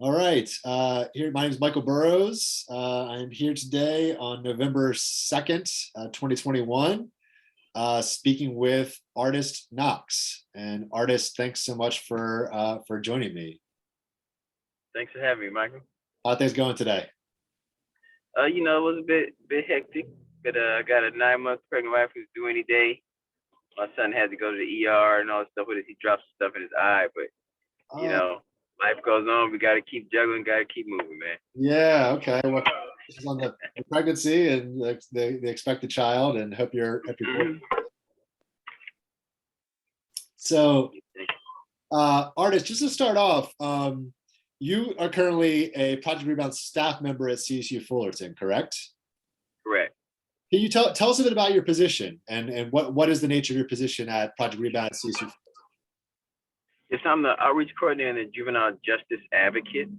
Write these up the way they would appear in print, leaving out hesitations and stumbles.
All right. Here, my name is Michael Burroughs. I'm here today on November 2nd, 2021, speaking with artist Knox. And artist, thanks so much for joining me. Thanks for having me, Michael. How are things going today? It was a bit hectic, but I got a 9 month pregnant wife who's due any day. My son had to go to the ER and all that stuff with it. He dropped some stuff in his eye, but you Uh, know, life goes on. We got to keep juggling, got to keep moving, man. yeah. Okay. Well, this is on the pregnancy and the expected child, and hope you're both. Mhm. So, artist, just to start off, you are currently a Project Rebound staff member at CSU Fullerton, correct? Correct. Can you tell us a bit about your position and what is the nature of your position at Project Rebound at CSU? Yes, I'm the outreach coordinator and juvenile justice advocate.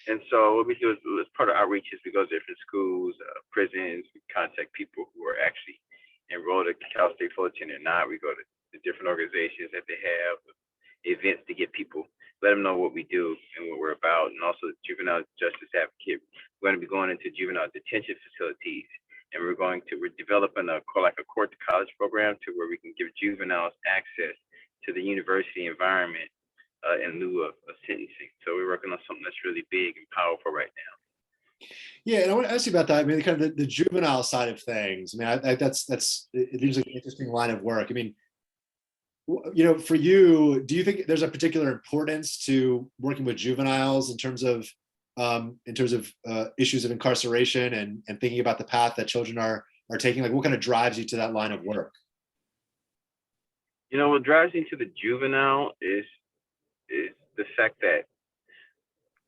And so what we do is, as part of outreach is we go to different schools, prisons, we contact people who are actually enrolled at Cal State Fullerton or not. We go to the different organizations that they have, events to get people, let them know what we do and what we're about. And also juvenile justice advocate. We're going to be going into juvenile detention facilities, and we're developing a court to college program to where we can give juveniles access to the university environment in lieu of sentencing. So we're working on something that's really big and powerful right now. Yeah, and I want to ask you about that. I mean, kind of the juvenile side of things. I mean, that's it seems like an interesting line of work. I mean, for you, do you think there's a particular importance to working with juveniles in terms of issues of incarceration and thinking about the path that children are taking? Like, what kind of drives you to that line of work? What drives me to the juvenile is the fact that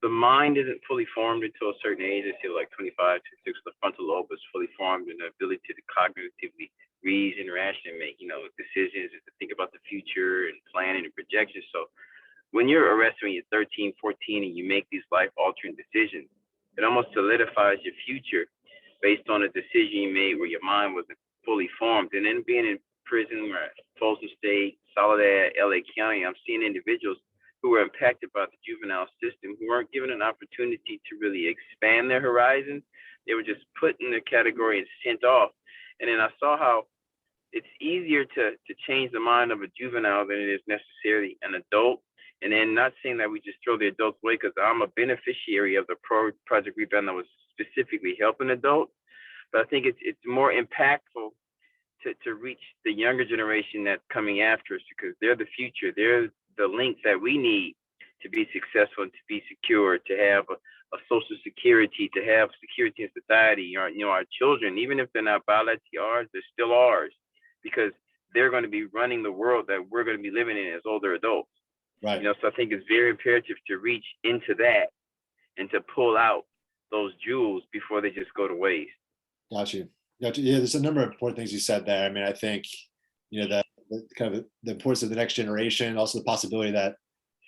the mind isn't fully formed until a certain age. They say like 25 to 6, the frontal lobe is fully formed, and the ability to cognitively reason, ration, and make decisions, and to think about the future and planning and projections. So when you're arrested when you're 13, 14, and you make these life-altering decisions, it almost solidifies your future based on a decision you made where your mind wasn't fully formed. And then being in prison, or Folsom State, Soledad, LA County, I'm seeing individuals who were impacted by the juvenile system, who weren't given an opportunity to really expand their horizons. They were just put in the category and sent off. And then I saw how it's easier to change the mind of a juvenile than it is necessarily an adult. And then, not saying that we just throw the adults away, because I'm a beneficiary of the Project Rebound that was specifically helping adults. But I think it's more impactful to reach the younger generation that's coming after us, because they're the future. They're the link that we need to be successful and to be secure, to have a social security, to have security in society. Our children, even if they're not biologically ours, they're still ours, because they're going to be running the world that we're going to be living in as older adults. Right. So I think it's very imperative to reach into that and to pull out those jewels before they just go to waste. Got you. Yeah, there's a number of important things you said there. I mean, I think, the kind of the importance of the next generation, also the possibility that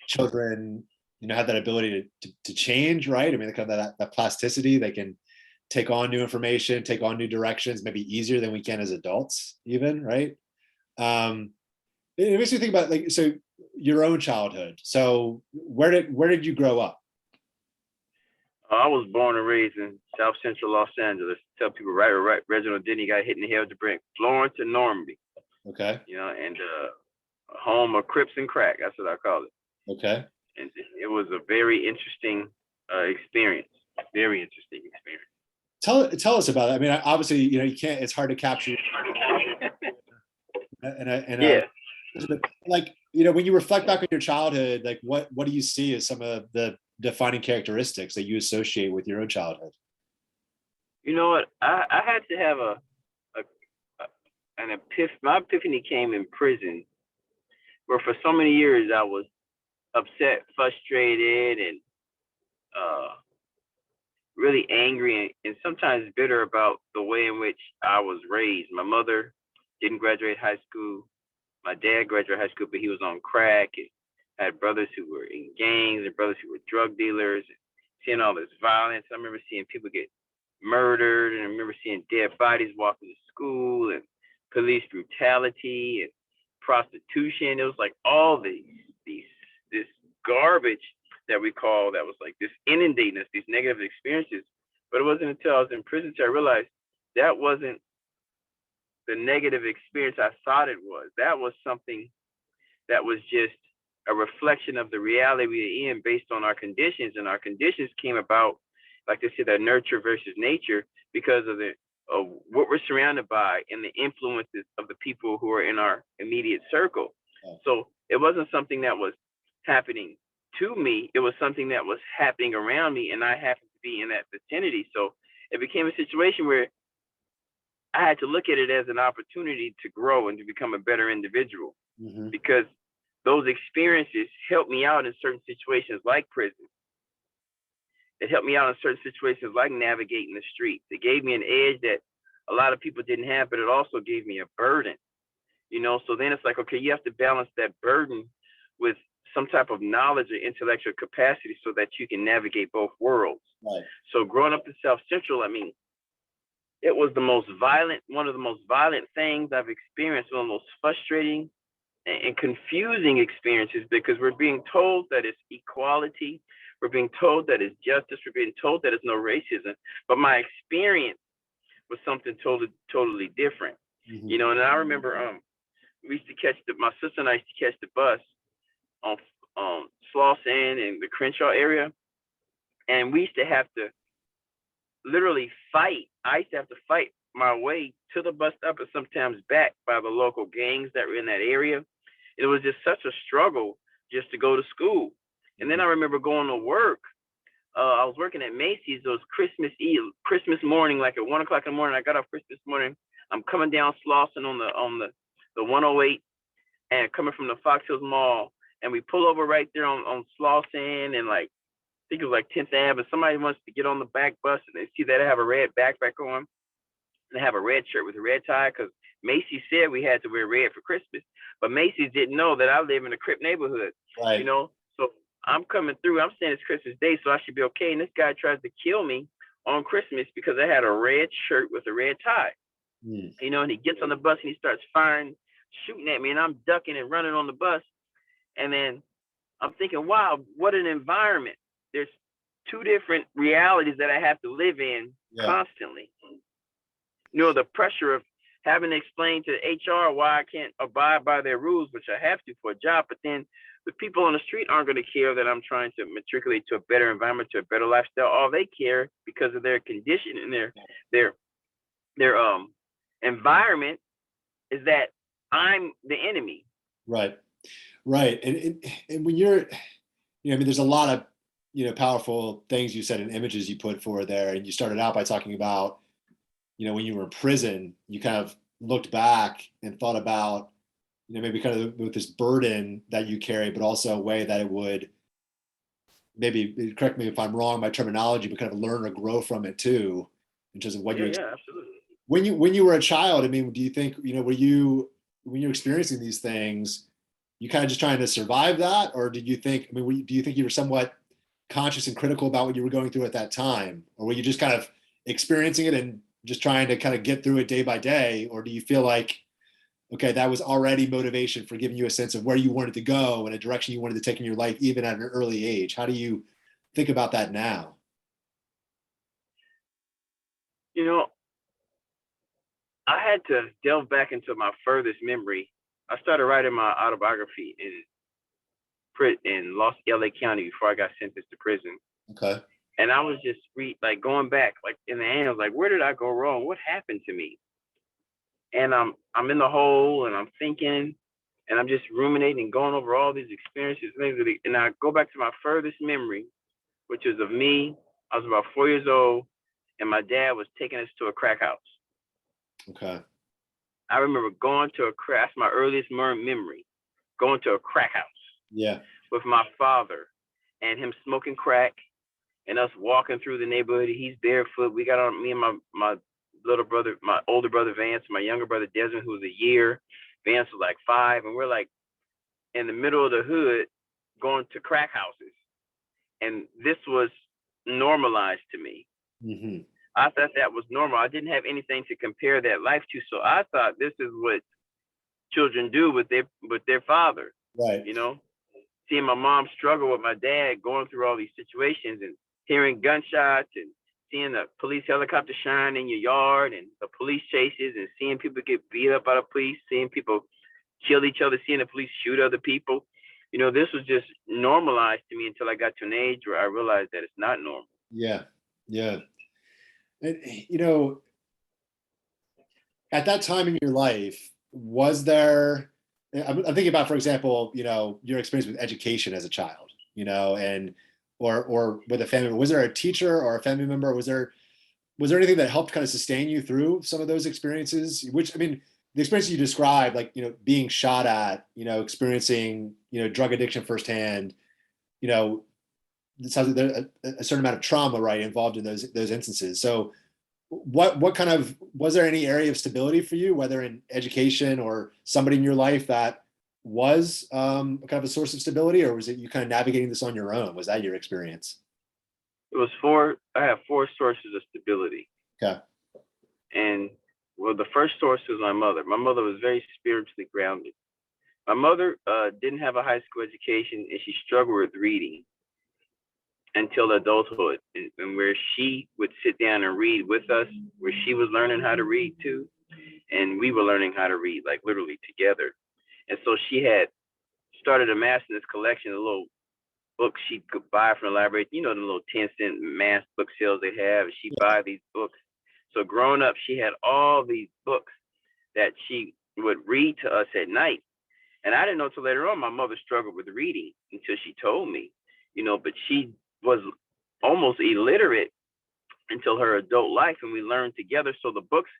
children, have that ability to change, right? I mean, kind of that plasticity, they can take on new information, take on new directions, maybe easier than we can as adults, even, right? It makes me think about, like, so your own childhood. So where did you grow up? I was born and raised in South Central Los Angeles. Tell people right. Reginald Denny got hit in the head to bring Florence and Normandy. Okay. And home of Crips and crack. That's what I call it. Okay. And it was a very interesting experience. Very interesting experience. Tell us about it. I mean, obviously, you can't. It's hard to capture. Yeah. Like, when you reflect back on your childhood, like what do you see as some of the defining characteristics that you associate with your own childhood? You know what? I had to have an epiphany. My epiphany came in prison, where for so many years I was upset, frustrated, and really angry and sometimes bitter about the way in which I was raised. My mother didn't graduate high school. My dad graduated high school, but he was on crack and had brothers who were in gangs and brothers who were drug dealers, and seeing all this violence. I remember seeing people get murdered, and I remember seeing dead bodies walking to school, and police brutality and prostitution. It was like all this garbage that we call that was like this inundating us, these negative experiences. But it wasn't until I was in prison till I realized that wasn't the negative experience I thought it was. That was something that was just a reflection of the reality we were in based on our conditions. And our conditions came about, like they said, that nurture versus nature, because of what we're surrounded by and the influences of the people who are in our immediate circle. So it wasn't something that was happening to me. It was something that was happening around me, and I happened to be in that vicinity. So it became a situation where I had to look at it as an opportunity to grow and to become a better individual, because those experiences helped me out in certain situations like prison. It helped me out in certain situations like navigating the streets. It gave me an edge that a lot of people didn't have, but it also gave me a burden, you know? So then it's like, okay, you have to balance that burden with some type of knowledge or intellectual capacity so that you can navigate both worlds. Right. So growing up in South Central, I mean, it was one of the most violent things I've experienced, one of the most frustrating and confusing experiences, because we're being told that it's equality, we're being told that it's justice, we're being told that it's no racism, but my experience was something totally different. You know, and I remember we used to my sister and I used to catch the bus on Slauson and the Crenshaw area, and we used to have to literally fight. I used to have to fight my way to the bus stop and sometimes back by the local gangs that were in that area. It was just such a struggle just to go to school. And then I remember going to work. I was working at Macy's. It was Christmas morning, like at 1 o'clock in the morning. I got up Christmas morning. I'm coming down Slauson on the 108 and coming from the Fox Hills Mall. And we pull over right there on Slauson and like, I think it was like 10th Ave, and somebody wants to get on the back bus and they see that I have a red backpack on and I have a red shirt with a red tie, because Macy's said we had to wear red for Christmas, but Macy's didn't know that I live in a Crip neighborhood, Right. you know? So I'm coming through, I'm saying it's Christmas Day, so I should be okay. And this guy tries to kill me on Christmas because I had a red shirt with a red tie, you know, and he gets on the bus and he starts firing, shooting at me, and I'm ducking and running on the bus. And then I'm thinking, wow, what an environment. There's two different realities that I have to live in constantly. You know, the pressure of having to explain to HR why I can't abide by their rules, which I have to for a job, but then the people on the street aren't going to care that I'm trying to matriculate to a better environment, to a better lifestyle. All they care, because of their condition and their environment, is that I'm the enemy. Right. Right. And when you're, you know, I mean, there's a lot of, you know, powerful things you said and images you put forward there. And you started out by talking about, you know, when you were in prison, you kind of looked back and thought about, you know, maybe kind of with this burden that you carry, but also a way that it would, maybe, correct me if I'm wrong, my terminology, but kind of learn or grow from it too, in terms of what you, absolutely. When you were a child, I mean, do you think, you know, when you're experiencing these things, you kind of just trying to survive that? Or did you think, I mean, do you think you were somewhat conscious and critical about what you were going through at that time? Or were you just kind of experiencing it and just trying to kind of get through it day by day? Or do you feel like, okay, that was already motivation for giving you a sense of where you wanted to go and a direction you wanted to take in your life, even at an early age? How do you think about that now? You know, I had to delve back into my furthest memory. I started writing my autobiography in Los LA County before I got sentenced to prison. Okay. And I was just going back, like in the end, I was like, where did I go wrong? What happened to me? And I'm in the hole and I'm thinking, and I'm just ruminating, going over all these experiences. And I go back to my furthest memory, which is of me. I was about 4 years old, and my dad was taking us to a crack house. Okay. I remember going to that's my earliest memory, going to a crack house. Yeah. With my father and him smoking crack and us walking through the neighborhood. He's barefoot. We got on, me and my little brother, my older brother Vance, my younger brother Desmond, who was a year. Vance was like 5, and we're like in the middle of the hood going to crack houses. And this was normalized to me. Mm-hmm. I thought that was normal. I didn't have anything to compare that life to. So I thought this is what children do with their father. Right. You know? seeing my mom struggle with my dad going through all these situations and hearing gunshots and seeing the police helicopter shine in your yard and the police chases and seeing people get beat up by the police, seeing people kill each other, seeing the police shoot other people. You know, this was just normalized to me until I got to an age where I realized that it's not normal. Yeah. Yeah. And, you know, at that time in your life, was there, I'm thinking about, for example, you know, your experience with education as a child, you know, and, or with a family, was there a teacher or a family member? Was there anything that helped kind of sustain you through some of those experiences? Which, I mean, the experience you described, like, you know, being shot at, you know, experiencing, you know, drug addiction firsthand, you know, it sounds like there's a certain amount of trauma, right, involved in those instances. So what kind of, was there any area of stability for you, whether in education or somebody in your life that was kind of a source of stability, or was it you kind of navigating this on your own? Was that your experience? It was I have four sources of stability. Okay. And well, the first source was my mother. My mother was very spiritually grounded. My mother didn't have a high school education, and she struggled with reading until adulthood, and where she would sit down and read with us, where she was learning how to read too, and we were learning how to read, like literally together. And so she had started amassing this collection of little books she could buy from the library. You know, the little 10-cent mass book sales they have. She'd buy these books. So growing up, she had all these books that she would read to us at night. And I didn't know till later on my mother struggled with reading until she told me, you know, but she was almost illiterate until her adult life, and we learned together. So the books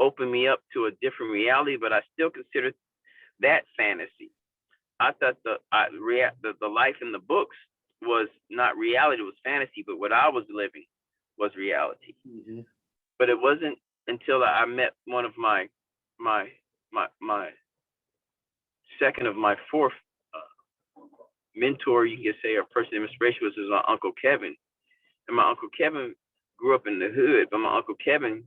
opened me up to a different reality, but I still consider that fantasy. I thought the life in the books was not reality, it was fantasy, but what I was living was reality. Mm-hmm. But it wasn't until I met one of my second of my fourth mentor, you can say, or person of inspiration, was my Uncle Kevin. And my Uncle Kevin grew up in the hood, but my Uncle Kevin,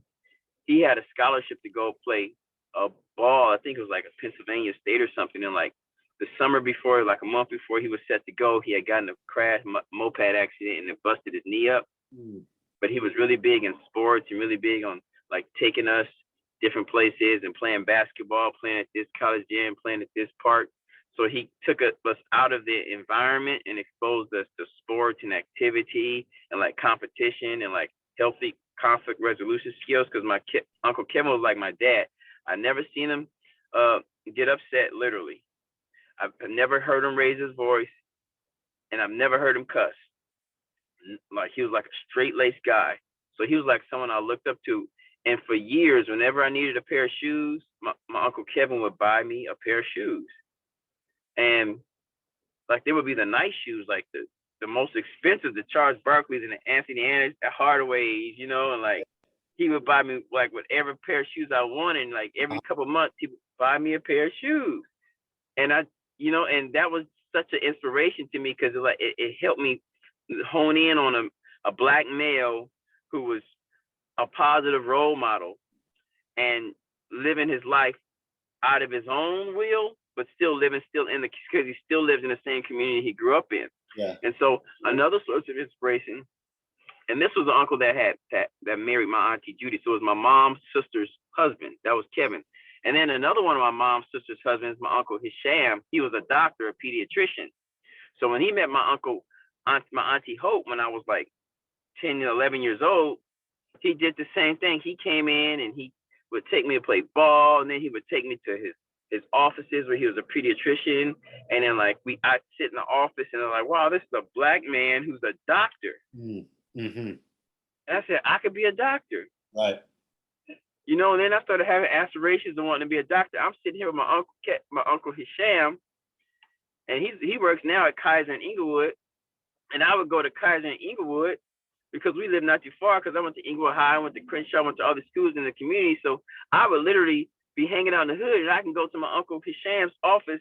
he had a scholarship to go play a ball. I think it was like a Pennsylvania State or something. And like the summer before, like a month before he was set to go, he had gotten a crash moped accident and it busted his knee up. Mm. But he was really big in sports and really big on like taking us different places and playing basketball, playing at this college gym, playing at this park. So he took us out of the environment and exposed us to sports and activity and like competition and like healthy conflict resolution skills. Because my Uncle Kevin was like my dad. I never seen him get upset, literally. I've never heard him raise his voice, and I've never heard him cuss. Like he was like a straight-laced guy. So he was like someone I looked up to. And for years, whenever I needed a pair of shoes, my Uncle Kevin would buy me a pair of shoes. And like they would be the nice shoes, like the most expensive, the Charles Barkley's and the Anthony Anderson, the Hardaways, you know, and like he would buy me like whatever pair of shoes I wanted. And like every couple of months, he would buy me a pair of shoes. And I, you know, and that was such an inspiration to me because it helped me hone in on a black male who was a positive role model and living his life out of his own will, but still living because he still lives in the same community he grew up in. Yeah. And so another source of inspiration, and this was the uncle that married my auntie Judy. So it was my mom's sister's husband. That was Kevin. And then another one of my mom's sister's husbands, my uncle Hisham, he was a doctor, a pediatrician. So when he met my auntie Hope, when I was like 10, 11 years old, he did the same thing. He came in and he would take me to play ball, and then he would take me to his offices where he was a pediatrician. And then like I'd sit in the office and I'm like, wow, this is a black man who's a doctor. Mm-hmm. And I said, I could be a doctor. Right. You know, and then I started having aspirations of wanting to be a doctor. I'm sitting here with my uncle Hisham, and he works now at Kaiser in Inglewood. And I would go to Kaiser in Inglewood because we live not too far, because I went to Inglewood High, I went to Crenshaw, I went to other schools in the community. So I would literally be hanging out in the hood, and I can go to my Uncle Hisham's office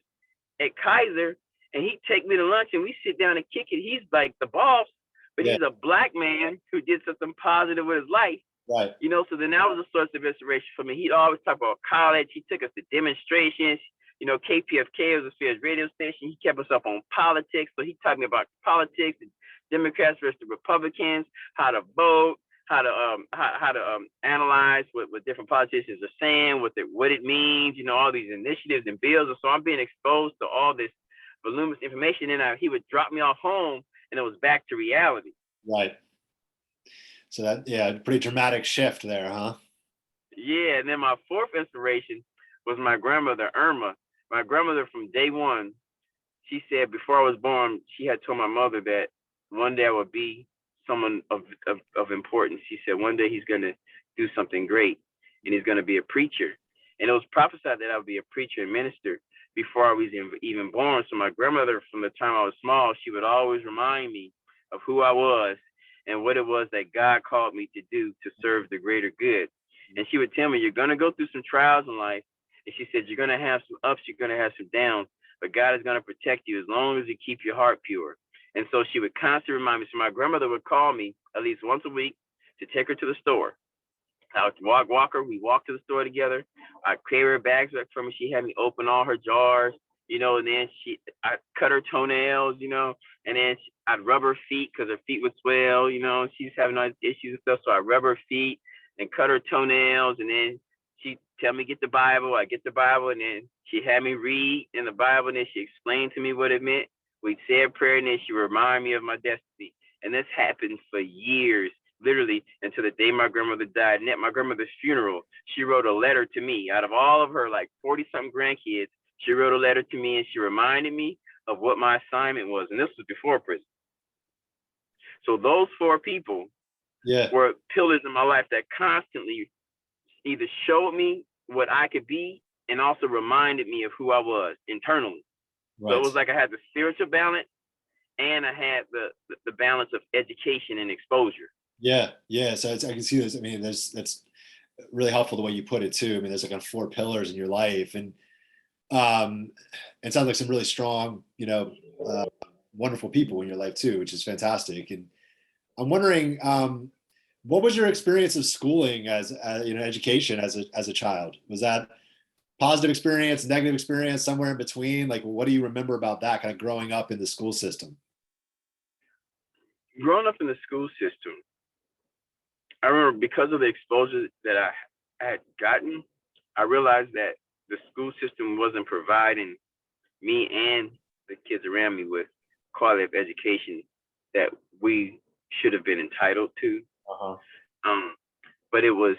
at Kaiser, and he'd take me to lunch, and we sit down and kick it. He's like the boss, but he's a black man who did something positive with his life. Right. You know, so then that was a source of inspiration for me. He'd always talk about college. He took us to demonstrations. You know, KPFK was a Spears radio station. He kept us up on politics. So he taught me about politics, the Democrats versus the Republicans, how to vote, how to analyze what different politicians are saying, what it means, you know, all these initiatives and bills. And so I'm being exposed to all this voluminous information. And he would drop me off home, and it was back to reality. Right. So that, yeah, pretty dramatic shift there, huh? Yeah. And then my fourth inspiration was my grandmother, Irma. My grandmother from day one, she said before I was born, she had told my mother that one day I would be someone of importance. She said one day he's going to do something great, and he's going to be a preacher. And it was prophesied that I would be a preacher and minister before I was even born. So my grandmother, from the time I was small, she would always remind me of who I was and what it was that God called me to do to serve the greater good. And she would tell me, you're going to go through some trials in life. And she said, you're going to have some ups, you're going to have some downs, but God is going to protect you as long as you keep your heart pure. And so she would constantly remind me. So my grandmother would call me at least once a week to take her to the store. I would walk her. We walked to the store together. I'd carry her bags back for me. She had me open all her jars, you know, and then I cut her toenails, you know, and then I'd rub her feet because her feet would swell, you know, she's having all these issues and stuff. So I rub her feet and cut her toenails, and then she'd tell me, get the Bible. I get the Bible, and then she had me read in the Bible, and then she explained to me what it meant. We'd say a prayer, and then she reminded me of my destiny. And this happened for years, literally until the day my grandmother died. And at my grandmother's funeral, she wrote a letter to me. Out of all of her like 40-something grandkids, she wrote a letter to me, and she reminded me of what my assignment was. And this was before prison. So those four people were pillars in my life that constantly either showed me what I could be and also reminded me of who I was internally. Right. So it was like I had the spiritual balance and I had the balance of education and exposure. Yeah. So I can see this. I mean, that's really helpful the way you put it too. I mean, there's like 4 pillars in your life, and it sounds like some really strong, you know, wonderful people in your life too, which is fantastic. And I'm wondering, what was your experience of schooling as you know, education as a child? Was that positive experience, negative experience, somewhere in between? Like, what do you remember about that kind of growing up in the school system? Growing up in the school system, I remember because of the exposure that I had gotten, I realized that the school system wasn't providing me and the kids around me with quality of education that we should have been entitled to. But it was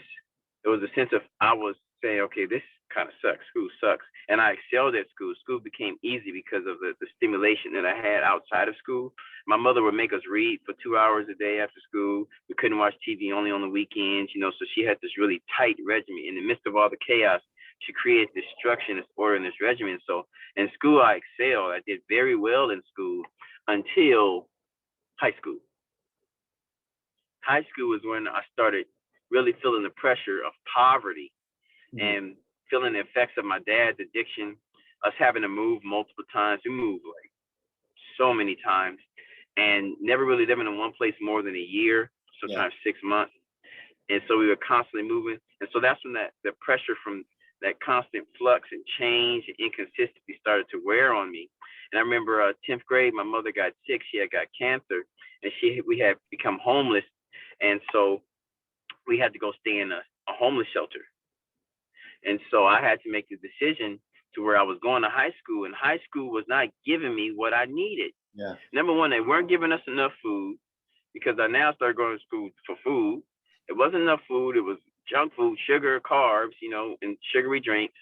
a sense of, I was saying, okay, this kind of sucks. School sucks. And I excelled at school. School became easy because of the stimulation that I had outside of school. My mother would make us read for 2 hours a day after school. We couldn't watch TV only on the weekends, you know, so she had this really tight regimen. In the midst of all the chaos, she created this structure and this order and this regimen. So in school, I excelled. I did very well in school until high school. High school was when I started really feeling the pressure of poverty and feeling the effects of my dad's addiction, us having to move multiple times. We moved like so many times and never really living in one place more than a year, sometimes 6 months. And so we were constantly moving. And so that's when the pressure from that constant flux and change and inconsistency started to wear on me. And I remember 10th grade, my mother got sick. She had got cancer, and we had become homeless. And so we had to go stay in a homeless shelter. And so I had to make the decision to where I was going to high school, and high school was not giving me what I needed. Number one, they weren't giving us enough food, because I now started going to school for food. It wasn't enough food. It was junk food, sugar, carbs, you know, and sugary drinks.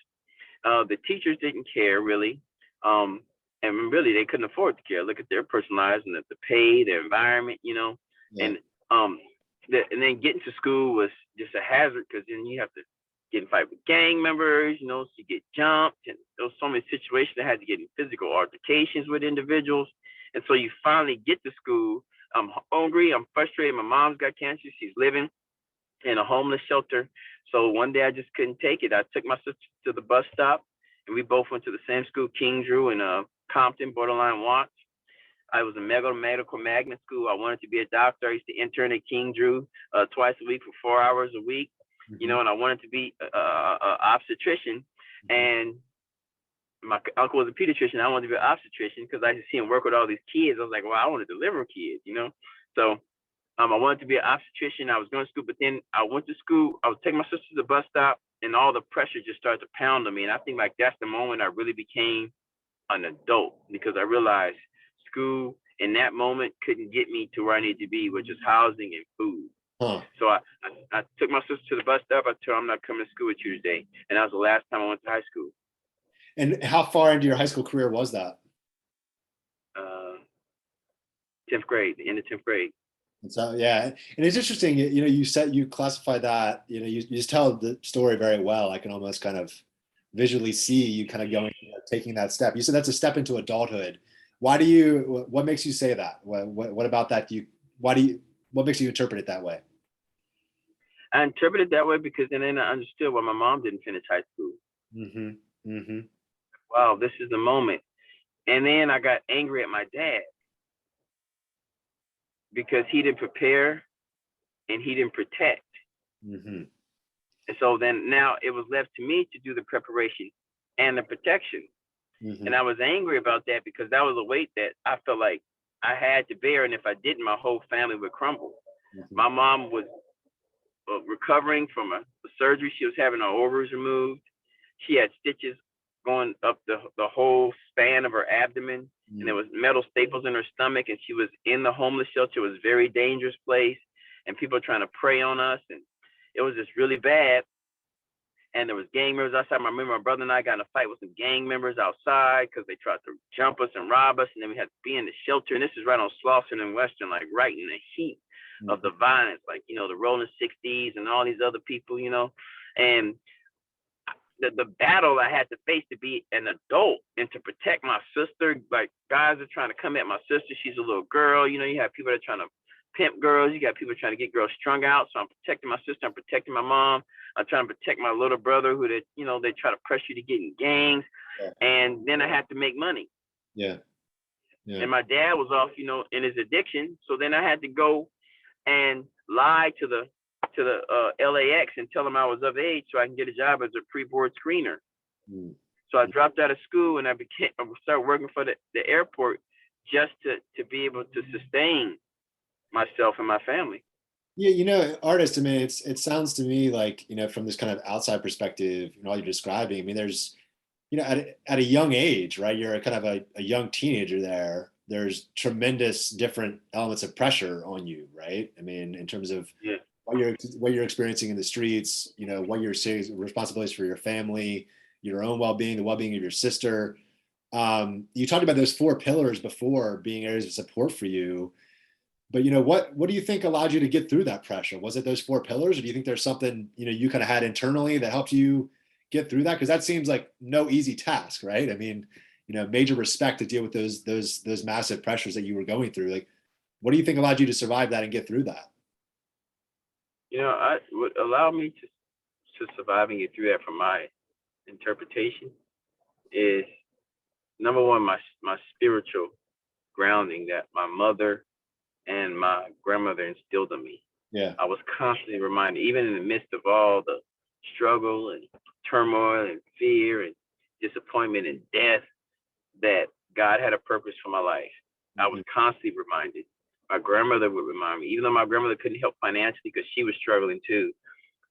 The teachers didn't care really. And really they couldn't afford to care. Look at their personal lives and the pay, their environment, you know. And then getting to school was just a hazard, because then you have to get in fight with gang members, you know, so you get jumped, and there was so many situations that had to get in physical altercations with individuals. And so you finally get to school. I'm hungry, I'm frustrated. My mom's got cancer. She's living in a homeless shelter. So one day I just couldn't take it. I took my sister to the bus stop, and we both went to the same school, King Drew in Compton, borderline Watts. I was a medical magnet school. I wanted to be a doctor. I used to intern at King Drew twice a week for 4 hours a week, you know, and I wanted to be an obstetrician. And my uncle was a pediatrician. I wanted to be an obstetrician because I used to see him work with all these kids. I was like, well, I want to deliver kids, you know? So I wanted to be an obstetrician. I was going to school, but then I went to school. I was taking my sister to the bus stop, and all the pressure just started to pound on me. And I think like that's the moment I really became an adult, because I realized school in that moment couldn't get me to where I needed to be, which is housing and food. Huh. So I took my sister to the bus stop. I told her, I'm not coming to school with you today. And that was the last time I went to high school. And how far into your high school career was that? 10th grade, the end of 10th grade. And so, yeah, and it's interesting, you know, you classify that, you know, you just tell the story very well. I can almost kind of visually see you kind of going, you know, taking that step. You said that's a step into adulthood. What makes you say that? What about that? What makes you interpret it that way? I interpreted it that way because then I understood why my mom didn't finish high school. Mm-hmm. Mm-hmm. Wow, this is the moment. And then I got angry at my dad because he didn't prepare and he didn't protect. Mm-hmm. And so then now it was left to me to do the preparation and the protection. Mm-hmm. And I was angry about that because that was a weight that I felt like I had to bear. And if I didn't, my whole family would crumble. Mm-hmm. My mom was recovering from a surgery. She was having her ovaries removed. She had stitches going up the whole span of her abdomen. Mm-hmm. And there was metal staples in her stomach. And she was in the homeless shelter. It was a very dangerous place. And people were trying to prey on us. And it was just really bad. And there was gang members outside. I remember my brother and I got in a fight with some gang members outside because they tried to jump us and rob us. And then we had to be in the shelter. And this is right on Slauson and Western, like right in the heat of the violence, like, you know, the Rolling 60s and all these other people, you know. And the battle I had to face to be an adult and to protect my sister, like guys are trying to come at my sister. She's a little girl. You know, you have people that are trying to pimp girls. You got people trying to get girls strung out. So I'm protecting my sister. I'm protecting my mom. I'm trying to protect my little brother who they, you know, they try to pressure you to get in gangs. Yeah. And then I had to make money. Yeah. Yeah. And my dad was off, you know, in his addiction. So then I had to go and lie to the LAX and tell them I was of age so I can get a job as a pre-board screener. Mm. So I dropped out of school and I started working for the airport just to be able to sustain myself and my family. Yeah, you know, artist, I mean, it sounds to me like, you know, from this kind of outside perspective, you know, all you're describing, I mean, there's, you know, at a young age, right? You're kind of a young teenager there. There's tremendous different elements of pressure on you, right? I mean, in terms of what you're experiencing in the streets, you know, what you're seeing, responsibilities for your family, your own well-being, the well-being of your sister. You talked about those 4 pillars before being areas of support for you. But, you know, what do you think allowed you to get through that pressure? Was it those 4 pillars, or do you think there's something, you know, you kind of had internally that helped you get through that? Because that seems like no easy task, right? I mean, you know, major respect to deal with those massive pressures that you were going through. Like, what do you think allowed you to survive that and get through that? You know, what allowed me to survive and get through that, from my interpretation, is number one, my spiritual grounding that my mother and my grandmother instilled in me. Yeah. I was constantly reminded, even in the midst of all the struggle and turmoil and fear and disappointment and death, that God had a purpose for my life. Mm-hmm. I was constantly reminded. My grandmother would remind me, even though my grandmother couldn't help financially because she was struggling too,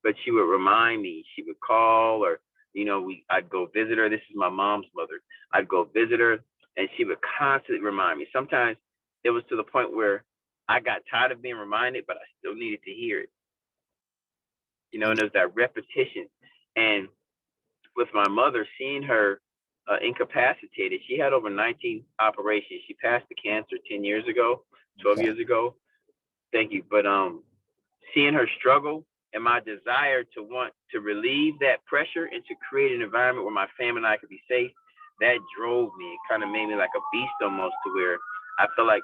but she would remind me. She would call, or, you know, I'd go visit her. This is my mom's mother. I'd go visit her, and she would constantly remind me. Sometimes it was to the point where I got tired of being reminded, but I still needed to hear it. You know, and there's that repetition. And with my mother, seeing her incapacitated, she had over 19 operations. She passed the cancer 10 years ago, 12 years ago. Thank you. But seeing her struggle and my desire to want to relieve that pressure and to create an environment where my family and I could be safe, that drove me. It kind of made me like a beast almost, to where I felt like,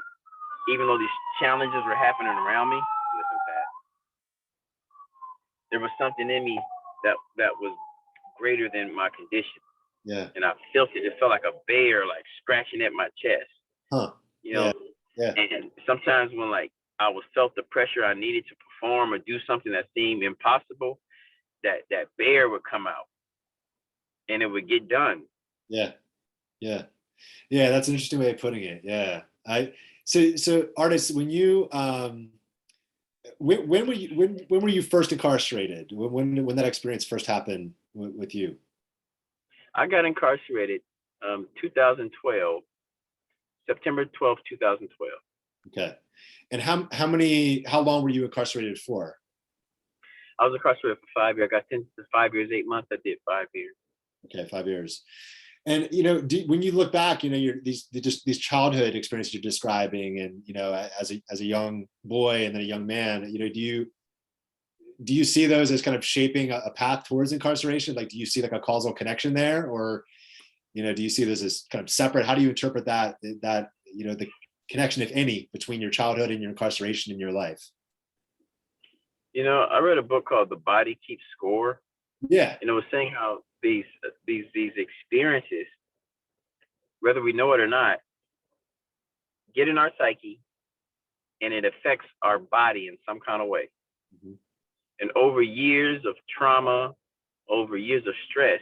even though these challenges were happening around me, there was something in me that was greater than my condition. Yeah. And I felt it. It felt like a bear, like scratching at my chest. Huh. You know? Yeah. And sometimes when, like, I felt the pressure I needed to perform or do something that seemed impossible, that bear would come out and it would get done. Yeah. Yeah. Yeah, that's an interesting way of putting it. Yeah. So artists, when you when were you when were you first incarcerated? When that experience first happened with you? I got incarcerated 2012, September 12th, 2012. Okay. And how long were you incarcerated for? I was incarcerated for 5 years. I got sentenced to 5 years, 8 months. I did 5 years. Okay, 5 years. And when you look back, these childhood experiences you're describing, and as a young boy and then a young man, do you see those as kind of shaping a path towards incarceration? Like, do you see like a causal connection there, or do you see this as kind of separate? How do you interpret that the connection, if any, between your childhood and your incarceration in your life? I read a book called The Body Keeps Score, Yeah. and it was saying how these experiences, whether we know it or not, get in our psyche, and it affects our body in some kind of way. Mm-hmm. And over years of trauma, over years of stress,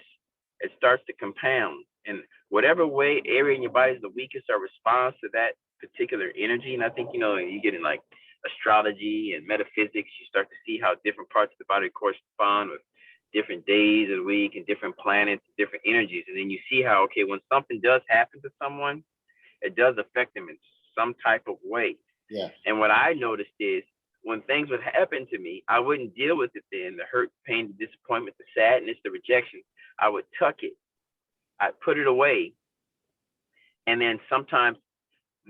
it starts to compound. And whatever way area in your body is the weakest or responds to that particular energy. And I think, you get in like astrology and metaphysics, you start to see how different parts of the body correspond with different days of the week and different planets, different energies. And then you see how, okay, when something does happen to someone, it does affect them in some type of way. Yeah. And what I noticed is when things would happen to me, I wouldn't deal with it then, the hurt, pain, the disappointment, the sadness, the rejection. I would tuck it. I'd put it away. And then sometimes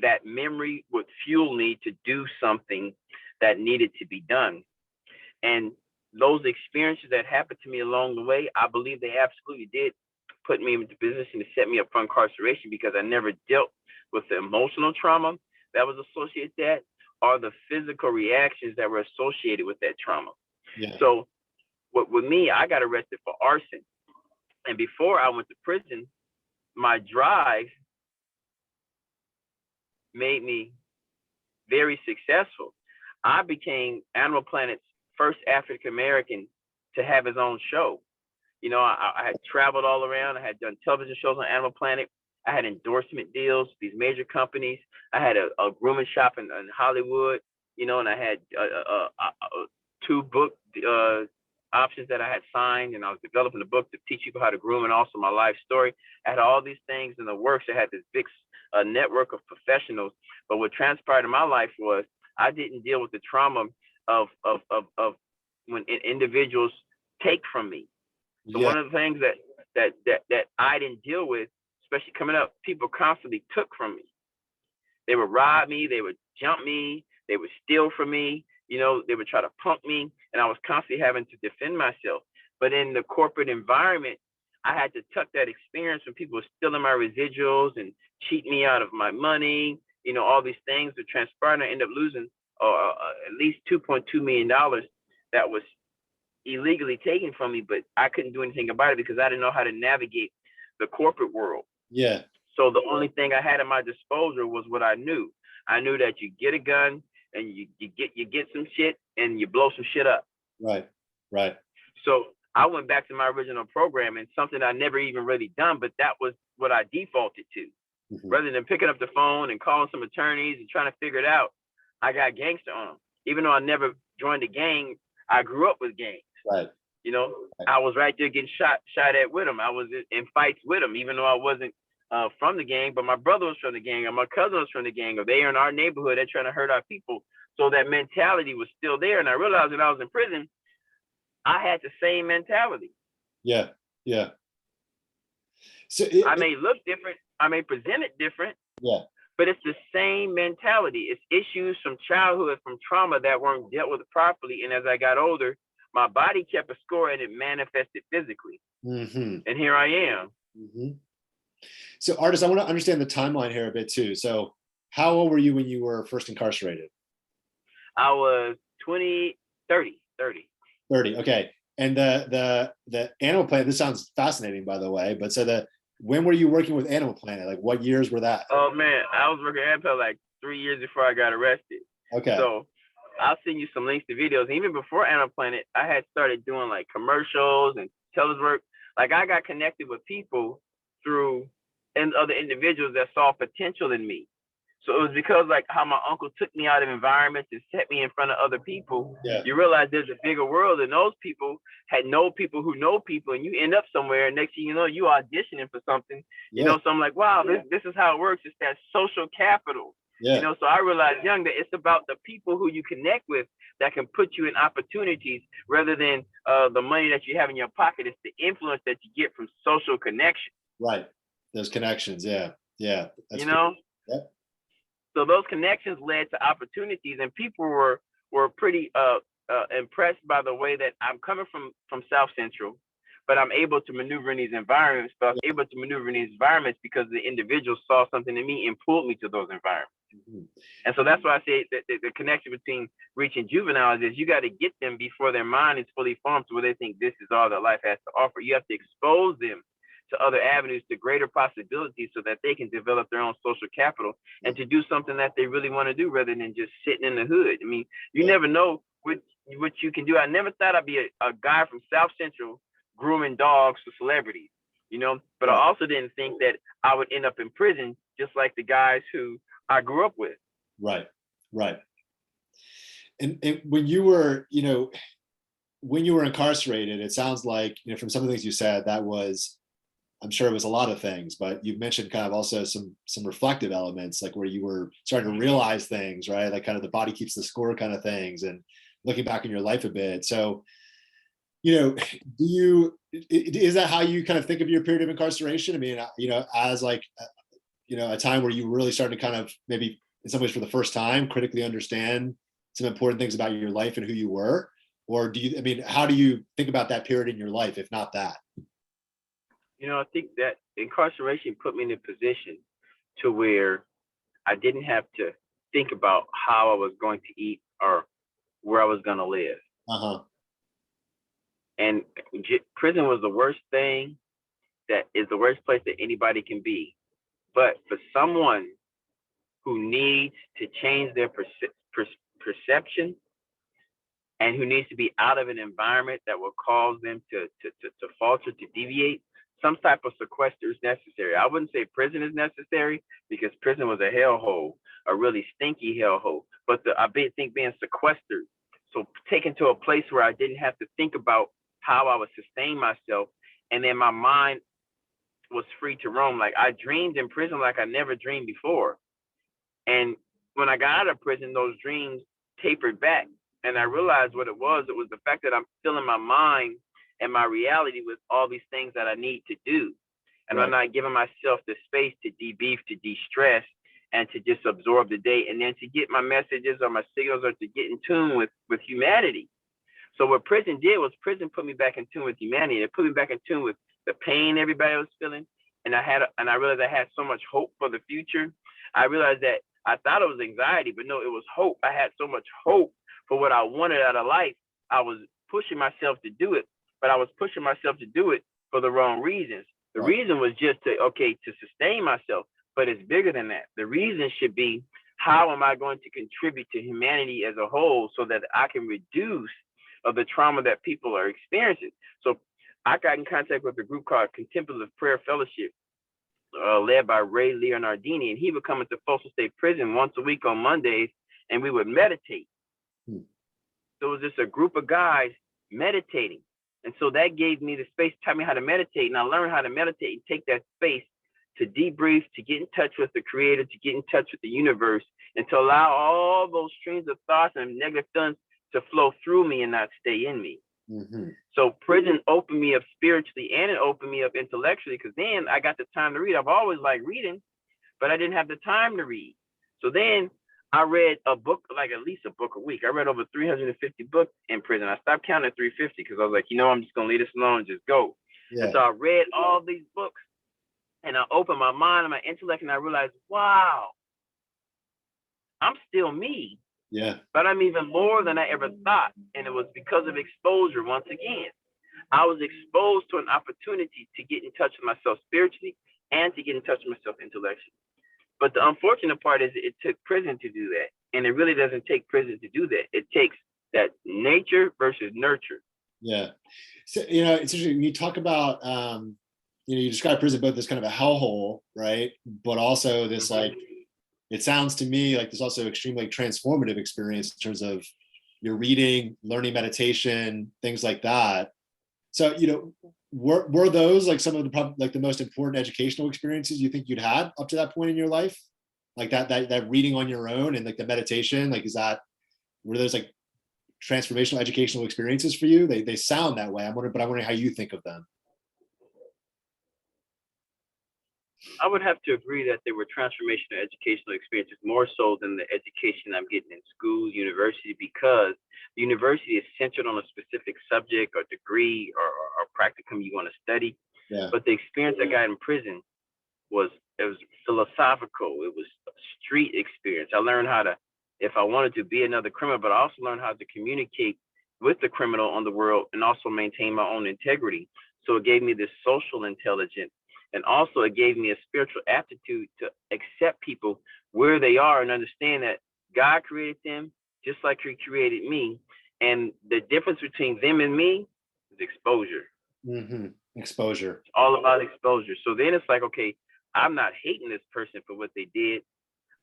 that memory would fuel me to do something that needed to be done. And those experiences that happened to me along the way, I believe they absolutely did put me into position to set me up for incarceration, because I never dealt with the emotional trauma that was associated with that, or the physical reactions that were associated with that trauma. Yeah. So with me, I got arrested for arson. And before I went to prison, my drive made me very successful. I became Animal Planet's first African American to have his own show. I had traveled all around. I had done television shows on Animal Planet. I had endorsement deals with these major companies. I had a grooming shop in Hollywood, and I had 2 book options that I had signed, and I was developing a book to teach people how to groom, and also my life story. I had all these things in the works. I had this big network of professionals. But what transpired in my life was I didn't deal with the trauma of when individuals take from me. So Yeah. one of the things that I didn't deal with, especially coming up, people constantly took from me. They would rob me, they would jump me, they would steal from me, they would try to punk me, and I was constantly having to defend myself. But in the corporate environment, I had to tuck that experience when people were stealing my residuals and cheat me out of my money, all these things that transpired, and I ended up losing at least $2.2 million that was illegally taken from me, but I couldn't do anything about it because I didn't know how to navigate the corporate world. Yeah. So the only thing I had at my disposal was what I knew. I knew that you get a gun and you get some shit and you blow some shit up. Right. Right. So I went back to my original program, and something I never even really done, but that was what I defaulted to. Mm-hmm. Rather than picking up the phone and calling some attorneys and trying to figure it out, I got gangster on them. Even though I never joined a gang, I grew up with gangs. Right. I was right there getting shot at with them. I was in fights with them, even though I wasn't from the gang, but my brother was from the gang, or my cousin was from the gang, or they are in our neighborhood, they're trying to hurt our people. So that mentality was still there. And I realized when I was in prison, I had the same mentality. Yeah. Yeah. So I may look different, I may present it different. Yeah. But it's the same mentality. It's issues from childhood, from trauma that weren't dealt with properly. And as I got older, my body kept a score and it manifested physically. Mm-hmm. And here I am. Mm-hmm. So artist, I want to understand the timeline here a bit too. So how old were you when you were first incarcerated? I was 30. 30. Okay. And the Animal Planet, this sounds fascinating, by the way, but so when were you working with Animal Planet? Like what years were that? Oh man, I was working at Animal Planet like 3 years before I got arrested. Okay. So I'll send you some links to videos. Even before Animal Planet, I had started doing like commercials and television work. Like I got connected with people through and other individuals that saw potential in me. So it was because like how my uncle took me out of environments and set me in front of other people. Yeah. You realize there's a bigger world, and those people had know people who know people, and you end up somewhere. And next thing you know, you auditioning for something. You know, so I'm like, wow, this is how it works. It's that social capital. Yeah. You know, so I realized young that it's about the people who you connect with that can put you in opportunities rather than the money that you have in your pocket. It's the influence that you get from social connection. Right. Those connections. Yeah. Yeah. That's cool. Yep. So those connections led to opportunities, and people were pretty impressed by the way that I'm coming from South Central, but I'm able to maneuver in these environments. But I was able to maneuver in these environments because the individuals saw something in me and pulled me to those environments. Mm-hmm. And so that's why I say that the connection between reaching juveniles is you got to get them before their mind is fully formed to where they think this is all that life has to offer. You have to expose them to other avenues, to greater possibilities, so that they can develop their own social capital and to do something that they really want to do rather than just sitting in the hood. I mean, you never know what you can do. I never thought I'd be a guy from South Central grooming dogs for celebrities, you know, but I also didn't think that I would end up in prison just like the guys who I grew up with. Right, right. And when you were, you know, when you were incarcerated, it sounds like, you know, from some of the things you said, that was, I'm sure it was a lot of things, but you've mentioned kind of also some reflective elements, like where you were starting to realize things, right? Like kind of the body keeps the score kind of things, and looking back in your life a bit. So, you know, is that how you kind of think of your period of incarceration? I mean, you know, as like, you know, a time where you really started to kind of maybe in some ways for the first time critically understand some important things about your life and who you were? Or do you, I mean, how do you think about that period in your life, if not that? You know, I think that incarceration put me in a position to where I didn't have to think about how I was going to eat or where I was going to live. Uh-huh. And prison was the worst thing, that is the worst place that anybody can be. But for someone who needs to change their perception and who needs to be out of an environment that will cause them to falter, to deviate, some type of sequester is necessary. I wouldn't say prison is necessary because prison was a hellhole, a really stinky hellhole. But I think being sequestered, so taken to a place where I didn't have to think about how I would sustain myself, and then my mind was free to roam. Like I dreamed in prison like I never dreamed before. And when I got out of prison, those dreams tapered back, and I realized what it was. It was the fact that I'm filling my mind and my reality with all these things that I need to do. And I'm not giving myself the space to debrief, to de-stress, and to just absorb the day, and then to get my messages or my signals or to get in tune with humanity. So what prison did was prison put me back in tune with humanity. It put me back in tune with the pain everybody was feeling. And I realized I had so much hope for the future. I realized that I thought it was anxiety, but no, it was hope. I had so much hope for what I wanted out of life. I was pushing myself to do it, but I was pushing myself to do it for the wrong reasons. The reason was just to sustain myself, but it's bigger than that. The reason should be, how am I going to contribute to humanity as a whole so that I can reduce the trauma that people are experiencing? So I got in contact with a group called Contemplative Prayer Fellowship, led by Ray Leonardini, and he would come into Folsom State Prison once a week on Mondays, and we would meditate. So it was just a group of guys meditating. And so that gave me the space, taught me how to meditate, and I learned how to meditate and take that space to debrief, to get in touch with the creator, to get in touch with the universe, and to allow all those streams of thoughts and negative feelings to flow through me and not stay in me. Mm-hmm. So prison opened me up spiritually, and it opened me up intellectually, because then I got the time to read. I've always liked reading, but I didn't have the time to read. So then I read a book, like at least a book a week. I read over 350 books in prison. I stopped counting at 350 because I was like, I'm just going to leave this alone and just go. Yeah. And so I read all these books, and I opened my mind and my intellect, and I realized, wow, I'm still me. Yeah. But I'm even more than I ever thought. And it was because of exposure. Once again, I was exposed to an opportunity to get in touch with myself spiritually and to get in touch with myself intellectually. But the unfortunate part is it took prison to do that. And it really doesn't take prison to do that. It takes that nature versus nurture. Yeah. So, it's interesting. You talk about, you describe prison both as kind of a hellhole, right? But also this like, it sounds to me like there's also extremely transformative experience in terms of your reading, learning meditation, things like that. So, were those like some of the most important educational experiences you think you'd had up to that point in your life? Like that reading on your own and like the meditation, like were those like transformational educational experiences for you? They sound that way. I'm wondering how you think of them. I would have to agree that they were transformational educational experiences more so than the education I'm getting in school, university, because the university is centered on a specific subject or degree or practicum you want to study. Yeah. But the experience I got in prison was philosophical. It was a street experience. I learned how to, if I wanted to be another criminal, but I also learned how to communicate with the criminal on the world and also maintain my own integrity. So it gave me this social intelligence. And also it gave me a spiritual aptitude to accept people where they are and understand that God created them just like he created me. And the difference between them and me is exposure. Mm-hmm. Exposure. It's all about exposure. So then it's like, okay, I'm not hating this person for what they did.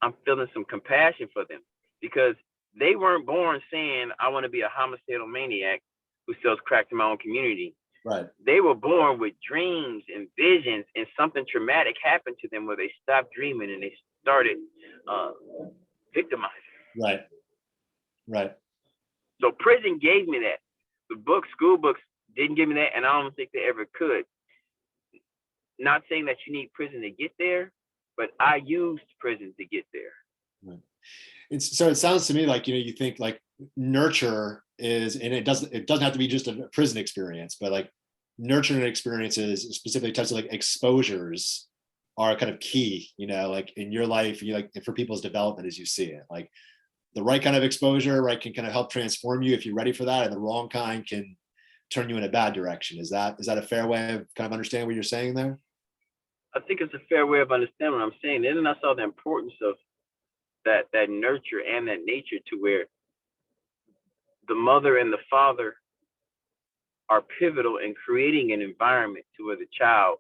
I'm feeling some compassion for them because they weren't born saying, I want to be a homicidal maniac who sells crack to my own community. Right. They were born with dreams and visions, and something traumatic happened to them where they stopped dreaming and they started victimizing. Right. Right. So prison gave me that. The books, school books didn't give me that, and I don't think they ever could. Not saying that you need prison to get there, but I used prison to get there. Right. So it sounds to me like, you think like nurture is, and it doesn't have to be just a prison experience, but like nurturing experiences, specifically types of like exposures are kind of key, like in your life, like for people's development as you see it. Like the right kind of exposure, right, can kind of help transform you if you're ready for that, and the wrong kind can turn you in a bad direction. Is that a fair way of kind of understanding what you're saying there? I think it's a fair way of understanding what I'm saying. And then I saw the importance of that nurture and that nature, to where the mother and the father are pivotal in creating an environment to where the child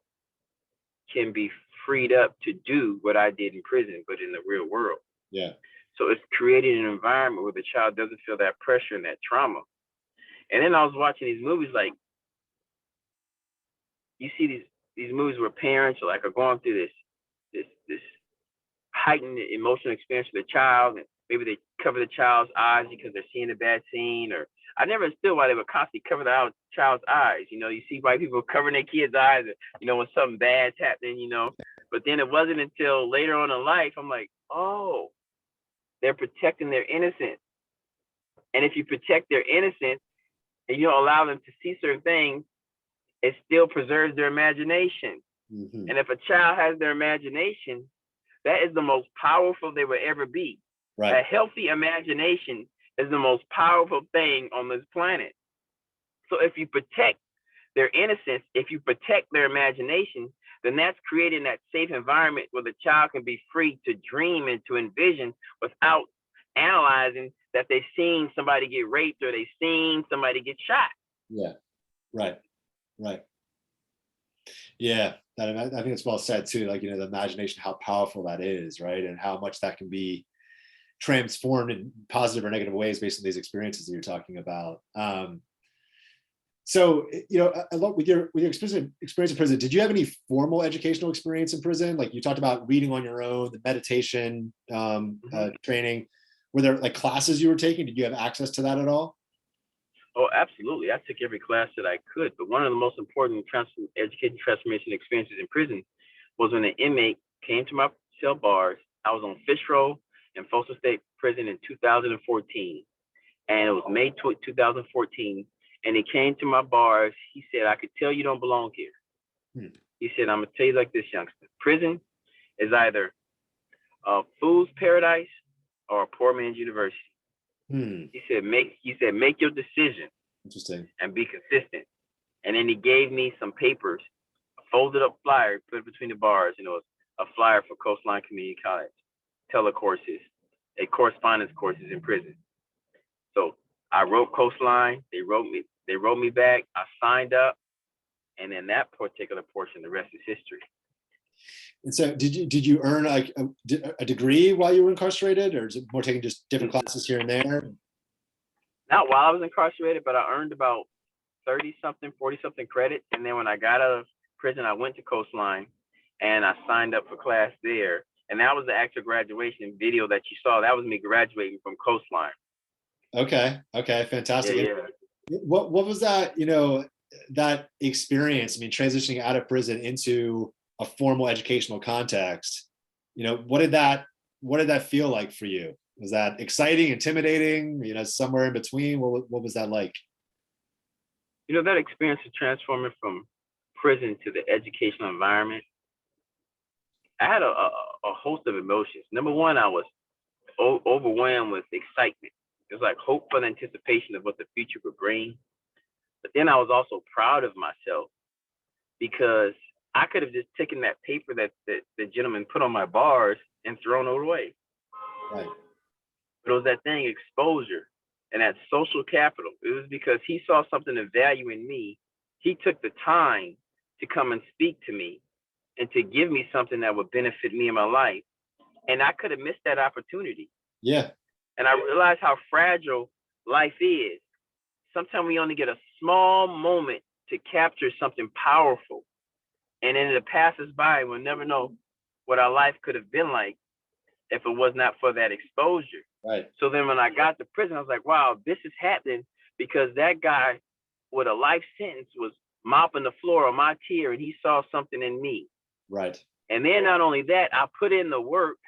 can be freed up to do what I did in prison, but in the real world. Yeah. So it's creating an environment where the child doesn't feel that pressure and that trauma. And then I was watching these movies, like you see these movies where parents are going through this heightened emotional experience with the child, and maybe they cover the child's eyes because they're seeing a bad scene. Or I never understood why they would constantly cover the child's eyes. You see white people covering their kids' eyes, when something bad's happening, But then it wasn't until later on in life, I'm like, oh, they're protecting their innocence. And if you protect their innocence and you don't allow them to see certain things, it still preserves their imagination. Mm-hmm. And if a child has their imagination, that is the most powerful they will ever be. Right. A healthy imagination is the most powerful thing on this planet. So if you protect their innocence, if you protect their imagination, then that's creating that safe environment where the child can be free to dream and to envision without analyzing that they've seen somebody get raped or they've seen somebody get shot. Yeah. Right. Right. Yeah. I think it's well said too. Like, the imagination, how powerful that is, right? And how much that can be transformed in positive or negative ways based on these experiences that you're talking about. So, with your experience in prison, did you have any formal educational experience in prison? Like you talked about reading on your own, the meditation training. Were there like classes you were taking? Did you have access to that at all? Oh, absolutely. I took every class that I could. But one of the most important education transformation experiences in prison was when an inmate came to my cell bars. I was on fish roll in Folsom State Prison in 2014. And it was May 2014. And he came to my bars. He said, I could tell you don't belong here. He said, I'm going to tell you like this, youngster. Prison is either a fool's paradise or a poor man's university. He said, make your decision. Interesting. And be consistent. And then he gave me some papers, a folded up flyer, put it between the bars, and it was a flyer for Coastline Community College, telecourses, correspondence courses in prison. So I wrote Coastline, they wrote me back, I signed up, And in that particular portion, the rest is history. And so did you earn like a degree while you were incarcerated, or is it more taking just different classes here and there? Not while I was incarcerated, but I earned about 30 something, 40 something credits. And then when I got out of prison, I went to Coastline and I signed up for class there. And that was the actual graduation video that you saw. That was me graduating from Coastline. Okay. Fantastic. Yeah. What was that, that experience? I mean, transitioning out of prison into a formal educational context, what did that feel like for you? Was that exciting, intimidating, somewhere in between? What was that like? That experience of transforming from prison to the educational environment, I had a host of emotions. Number one, I was overwhelmed with excitement. It was like hopeful anticipation of what the future would bring. But then I was also proud of myself because I could have just taken that paper that the gentleman put on my bars and thrown it away. Right. But it was that thing, exposure, and that social capital. It was because he saw something of value in me. He took the time to come and speak to me and to give me something that would benefit me in my life. And I could have missed that opportunity. Yeah. And I realized how fragile life is. Sometimes we only get a small moment to capture something powerful. And then it'll pass us by, and we'll never know what our life could have been like if it was not for that exposure. Right. So then when I got to prison, I was like, wow, this is happening because that guy with a life sentence was mopping the floor on my tier, and he saw something in me. Right. And then not only that, I put in the work,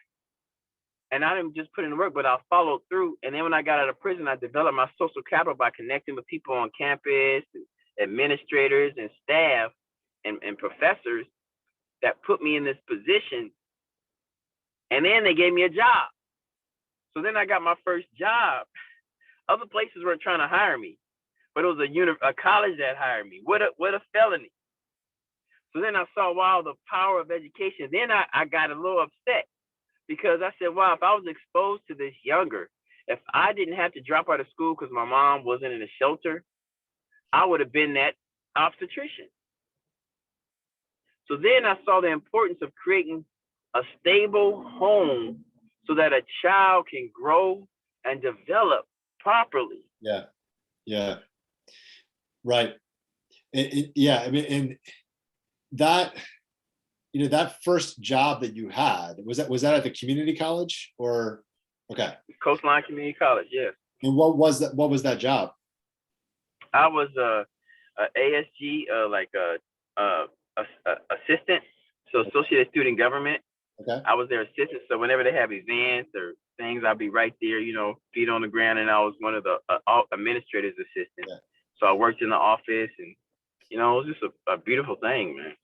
and I didn't just put in the work, but I followed through. And then when I got out of prison, I developed my social capital by connecting with people on campus, and administrators and staff and professors that put me in this position. And then they gave me a job. So then I got my first job. Other places weren't trying to hire me, but it was a college that hired me. What a felony. So then I saw, wow, the power of education. Then I got a little upset because I said, wow, if I was exposed to this younger, if I didn't have to drop out of school because my mom wasn't in a shelter, I would have been that obstetrician. So then I saw the importance of creating a stable home so that a child can grow and develop properly. Yeah. Right. Yeah. I mean, and that, that first job that you had, was that at the community college or? Okay. Coastline Community College, yes. And what was that job? I was a ASG, assistant, so Associated Student Government. Okay. I was their assistant, so whenever they have events or things, I'd be right there, feet on the ground, and I was one of the administrator's assistants. Yeah. So I worked in the office, and it was just a beautiful thing, man.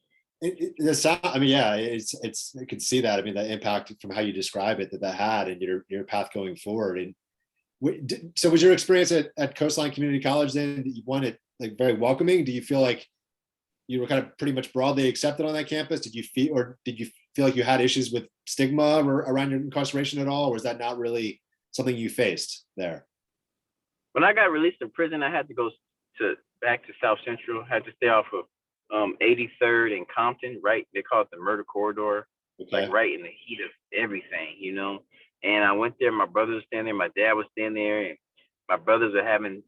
I mean, yeah, it's I can see that. I mean, the impact from how you describe it that had and your path going forward. And so was your experience at Coastline Community College then that you wanted like very welcoming? Do you feel like you were kind of pretty much broadly accepted on that campus? Did you feel like you had issues with stigma around your incarceration at all? Or was that not really something you faced there? When I got released from prison, I had to go back to South Central. I had to stay off of 83rd and Compton, right? They call it the murder corridor, okay. Like right in the heat of everything, And I went there. My brothers were standing there. My dad was standing there, and my brothers are having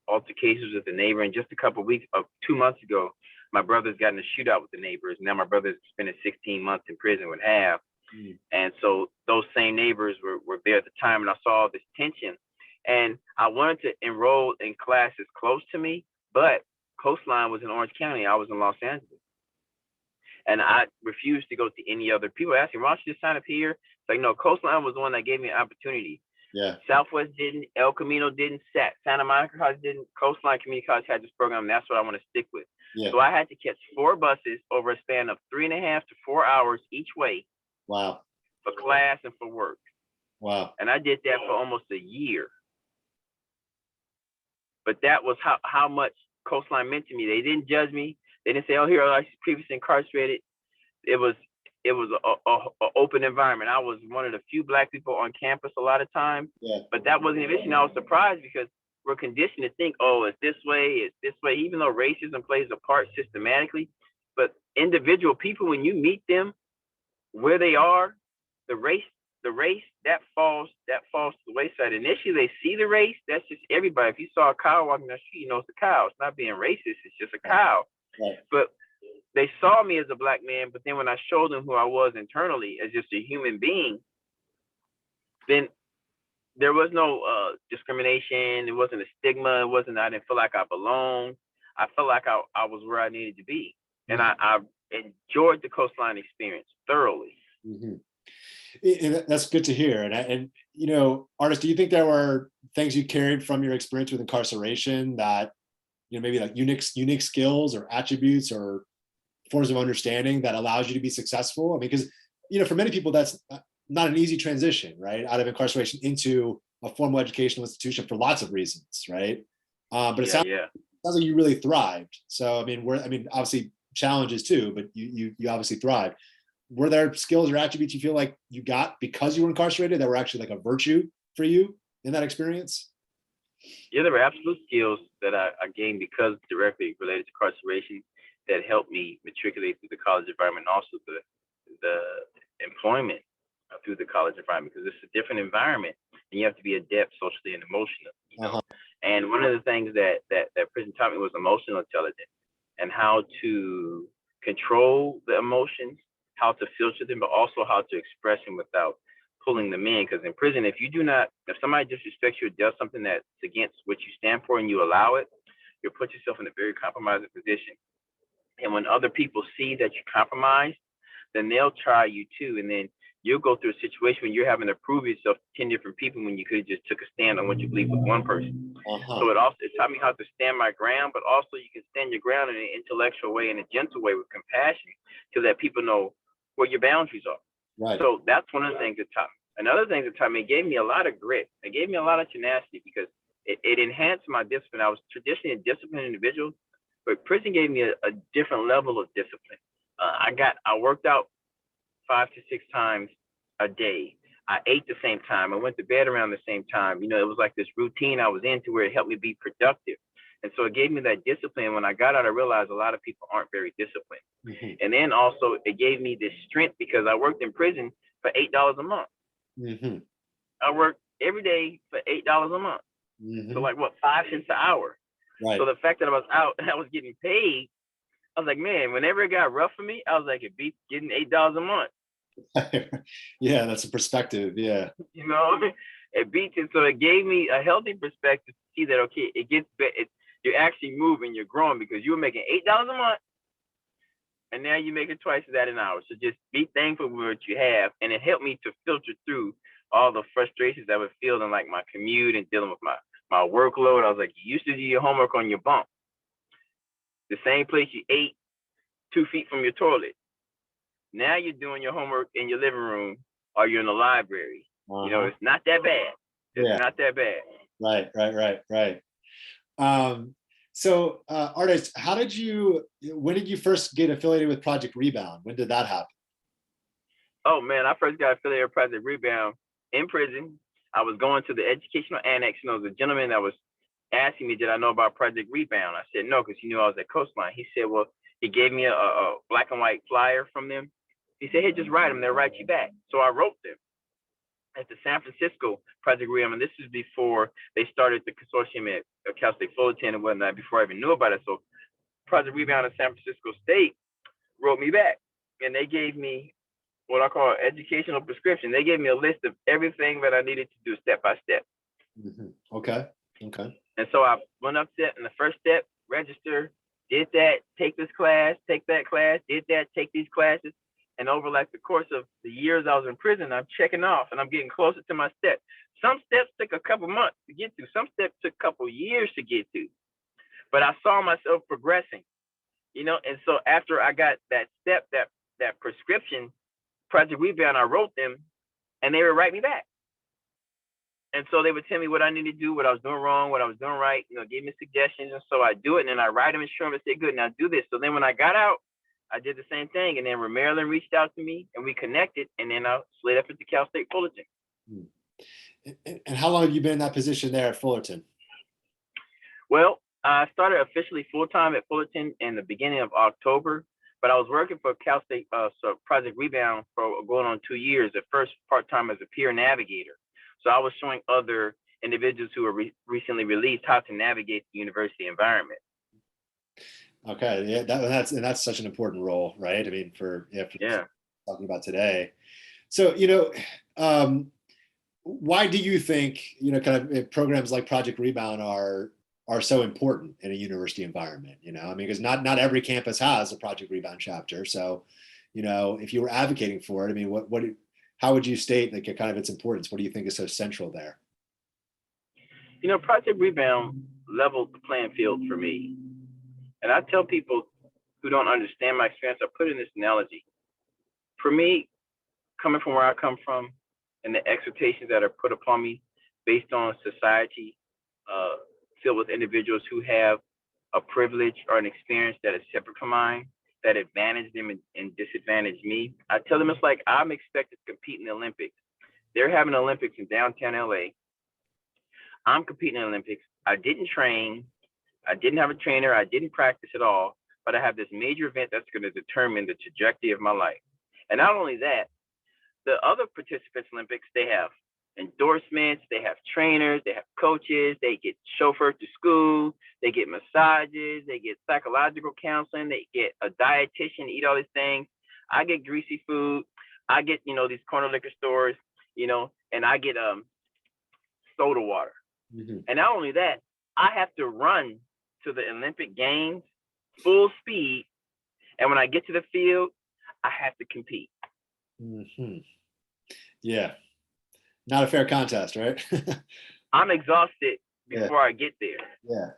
altercations with the neighbor. And just a couple of 2 months ago, my brothers got in a shootout with the neighbors. Now my brother's spending 16 months in prison with half. And so those same neighbors were there at the time, and I saw all this tension. And I wanted to enroll in classes close to me, but Coastline was in Orange County. I was in Los Angeles. And I refused to go to any other. People asked me, why don't you just sign up here? It's like, no, Coastline was the one that gave me an opportunity. Yeah. Southwest didn't, El Camino didn't, Santa Monica College didn't, Coastline Community College had this program, and that's what I want to stick with. Yeah. So I had to catch 4 buses over a span of 3.5 to 4 hours each way. Wow. For class and for work. Wow. And I did that for almost a year. But that was how much Coastline meant to me. They didn't judge me. They didn't say, oh, here are previously incarcerated. It was an open environment. I was one of the few Black people on campus a lot of times. Yeah. But that wasn't an issue. I was surprised because we're conditioned to think, oh, it's this way, even though racism plays a part systematically. But individual people, when you meet them where they are, the race that falls to the wayside. Initially, they see the race. That's just everybody. If you saw a cow walking down the street, you know it's a cow. It's not being racist. It's just a cow. Right. But they saw me as a black man. But then when I showed them who I was internally as just a human being, then there was no discrimination. It wasn't a stigma. It wasn't. I didn't feel like I belonged. I felt like I was where I needed to be, and I enjoyed the coastline experience thoroughly. Mm-hmm. That's good to hear. And you know, Artist, do you think there were things you carried from your experience with incarceration that, you know, maybe like unique skills or attributes or forms of understanding that allows you to be successful? I mean, because, you know, for many people, that's not an easy transition, right? Out of incarceration into a formal educational institution for lots of reasons, right? But it sounds like you really thrived. So, I mean, obviously challenges too, but you obviously thrived. Were there skills or attributes you feel like you got because you were incarcerated that were actually like a virtue for you in that experience? Yeah, there were absolute skills that I gained because directly related to incarceration that helped me matriculate through the college environment, and also the employment through the college environment, because it's a different environment and you have to be adept socially and emotionally. You know? And one of the things that prison taught me was emotional intelligence and how to control the emotions, how to filter them, but also how to express them without pulling them in. Because in prison, if somebody disrespects you or does something that's against what you stand for and you allow it, you'll put yourself in a very compromising position. And when other people see that you compromise, then they'll try you too. And then you'll go through a situation when you're having to prove yourself to 10 different people when you could have just took a stand on what you believe with one person. So it taught me how to stand my ground, but also you can stand your ground in an intellectual way, in a gentle way with compassion, so that people know where your boundaries are. Right. So that's one of the things it taught me. Another thing that taught me, it gave me a lot of grit. It gave me a lot of tenacity because it enhanced my discipline. I was traditionally a disciplined individual, but prison gave me a different level of discipline. I worked out 5 to 6 times a day. I ate the same time. I went to bed around the same time. You know, it was like this routine I was into where it helped me be productive. And so it gave me that discipline. When I got out, I realized a lot of people aren't very disciplined. Mm-hmm. And then also it gave me this strength because I worked in prison for $8 a month. Mm-hmm. I worked every day for $8 a month. Mm-hmm. So like 5 cents an hour. Right. So the fact that I was out and I was getting paid, I was like, man, whenever it got rough for me, I was like, it beats getting $8 a month. Yeah, that's a perspective. Yeah. You know, it beats it. So it gave me a healthy perspective to see that, okay, it gets better. You're actually moving, you're growing, because you were making $8 a month and now you're making twice that an hour. So just be thankful for what you have. And it helped me to filter through all the frustrations I would feel in like my commute and dealing with my workload. I was like, you used to do your homework on your bunk, the same place you ate 2 feet from your toilet. Now you're doing your homework in your living room or you're in the library. You know, it's not that bad. It's not that bad. Right. So Artist, when did you first get affiliated with Project Rebound? When did that happen? Oh man, I first got affiliated with Project Rebound in prison. I was going to the educational annex, and there was a gentleman that was asking me, did I know about Project Rebound? I said no, because he knew I was at Coastline. He said, well, he gave me a black and white flyer from them. He said, hey, just write them, they'll write you back. So I wrote them at the San Francisco Project Rebound, and this is before they started the consortium at Cal State Fullerton and whatnot, before I even knew about it. So Project Rebound at San Francisco State wrote me back, and they gave me what I call educational prescription. They gave me a list of everything that I needed to do step by step. Mm-hmm. Okay. And so I went up step, and the first step, register, did that, take this class, take that class, did that, take these classes. And over like the course of the years I was in prison, I'm checking off and I'm getting closer to my step. Some steps took a couple months to get to. Some steps took a couple years to get to. But I saw myself progressing, you know. And so after I got that step, that prescription, Project Rebound, I wrote them and they would write me back. And so they would tell me what I needed to do, what I was doing wrong, what I was doing right, you know, give me suggestions. And so I do it, and then I write them and show them and say, good, now do this. So then when I got out, I did the same thing. And then Maryland reached out to me and we connected, and then I slid up into Cal State Fullerton. And how long have you been in that position there at Fullerton? Well, I started officially full time at Fullerton in the beginning of October, but I was working for Cal State Project Rebound for going on 2 years. At first, part time as a peer navigator. So I was showing other individuals who were recently released how to navigate the university environment. Okay, yeah, that's such an important role, right? I mean, for talking about today. So, why do you think, kind of programs like Project Rebound are so important in a university environment? I mean, because not every campus has a Project Rebound chapter. So, if you were advocating for it, I mean, how would you state like kind of its importance? What do you think is so central there? Project Rebound leveled the playing field for me. And I tell people who don't understand my experience, I put in this analogy. For me, coming from where I come from and the expectations that are put upon me based on society filled with individuals who have a privilege or an experience that is separate from mine, that advantage them and disadvantage me. I tell them it's like I'm expected to compete in the Olympics. They're having Olympics in downtown LA. I'm competing in the Olympics. I didn't train. I didn't have a trainer. I didn't practice at all, but I have this major event that's going to determine the trajectory of my life. And not only that, the other participants in Olympics, they have endorsements, they have trainers, they have coaches, they get chauffeured to school, they get massages, they get psychological counseling, they get a dietitian, eat all these things. I get greasy food. I get, these corner liquor stores, and I get soda water. Mm-hmm. And not only that, I have to run to the Olympic Games full speed. And when I get to the field, I have to compete. Mm-hmm. Yeah. Not a fair contest, right? I'm exhausted before I get there. Yeah.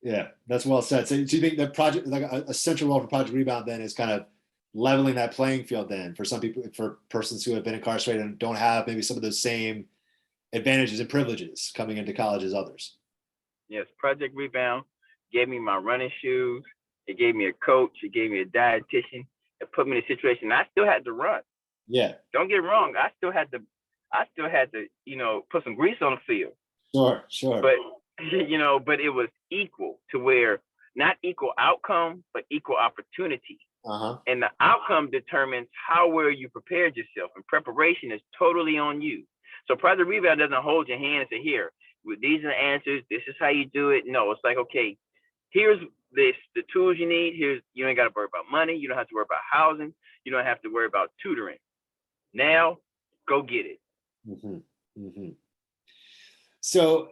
Yeah, that's well said. So do you think that project, like a central role for Project Rebound then is kind of leveling that playing field then for some people, for persons who have been incarcerated and don't have maybe some of those same advantages and privileges coming into college as others? Yes, Project Rebound gave me my running shoes. It gave me a coach. It gave me a dietitian. It put me in a situation I still had to run. Yeah. Don't get wrong. I still had to, put some grease on the field. Sure. But, but it was equal to where not equal outcome, but equal opportunity. Uh-huh. And the outcome determines how well you prepared yourself. And preparation is totally on you. So Project Rebound doesn't hold your hand and say, here, these are the answers. This is how you do it. No, it's like, okay, here's the tools you need. You ain't got to worry about money. You don't have to worry about housing. You don't have to worry about tutoring. Now, go get it. Mm-hmm. Mm-hmm. So,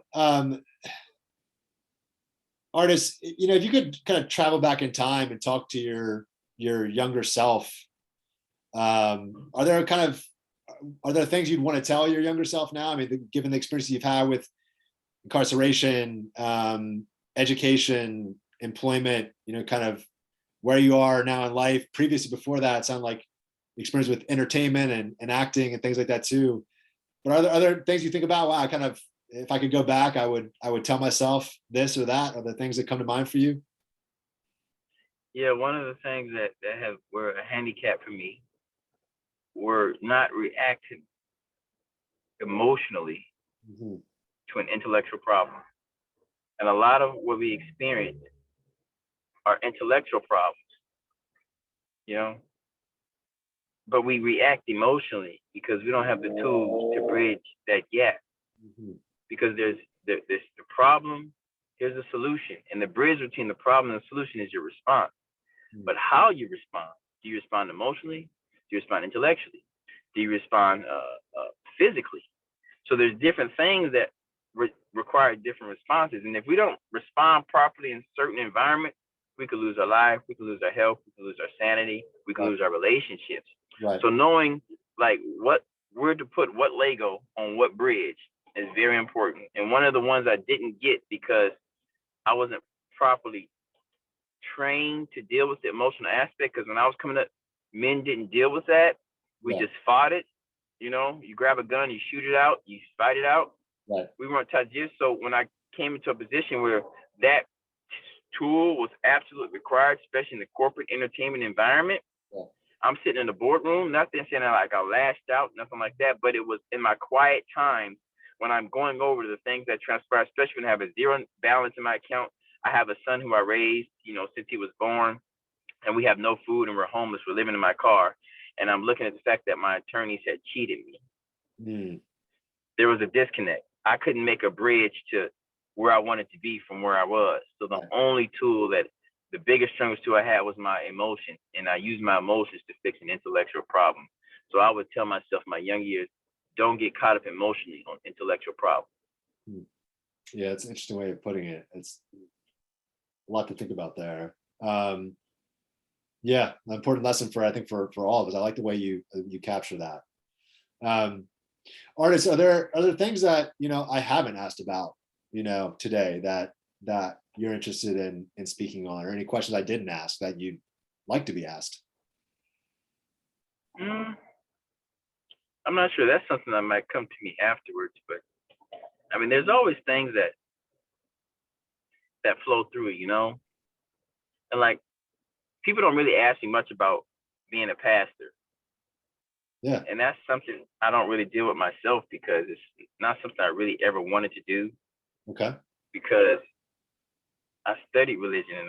artists, if you could kind of travel back in time and talk to your younger self, are there things you'd want to tell your younger self now? I mean, given the experience you've had with incarceration, education, employment, kind of where you are now in life. Previously, before that, it sounded like experience with entertainment and acting and things like that too. But are there other things you think about? Wow, if I could go back, I would tell myself this or that. Are the things that come to mind for you? Yeah, one of the things that were a handicap for me were not reacting emotionally to an intellectual problem. And a lot of what we experience are intellectual problems, but we react emotionally because we don't have the tools to bridge that gap. Mm-hmm. Because there's the problem, here's the solution. And the bridge between the problem and the solution is your response. Mm-hmm. But how you respond, do you respond emotionally? Do you respond intellectually? Do you respond physically? So there's different things that require different responses. And if we don't respond properly in certain environments, we could lose our life, we could lose our health, we could lose our sanity, we could lose our relationships. Right. So knowing like where to put what Lego on what bridge is very important. And one of the ones I didn't get because I wasn't properly trained to deal with the emotional aspect, because when I was coming up, men didn't deal with that. We just fought it. You grab a gun, you shoot it out, you fight it out. Right. We weren't taught this. So when I came into a position where that tool was absolutely required, especially in the corporate entertainment environment, I'm sitting in the boardroom, nothing saying like I lashed out, nothing like that, but it was in my quiet time when I'm going over the things that transpire, especially when I have a zero balance in my account. I have a son who I raised, since he was born, and we have no food and we're homeless. We're living in my car. And I'm looking at the fact that my attorneys had cheated me. Mm. There was a disconnect. I couldn't make a bridge to where I wanted to be from where I was. So the only tool the biggest strongest tool I had was my emotion. And I used my emotions to fix an intellectual problem. So I would tell myself in my young years, don't get caught up emotionally on intellectual problems. Yeah, it's an interesting way of putting it. It's a lot to think about there. Yeah, an important lesson I think for all of us. I like the way you capture that. Artists, are there things that I haven't asked about today that you're interested in speaking on, or any questions I didn't ask that you'd like to be asked? I'm not sure. That's something that might come to me afterwards, but I mean, there's always things that flow through it, and like people don't really ask me much about being a pastor. Yeah. And that's something I don't really deal with myself because it's not something I really ever wanted to do. Okay. Because I studied religion and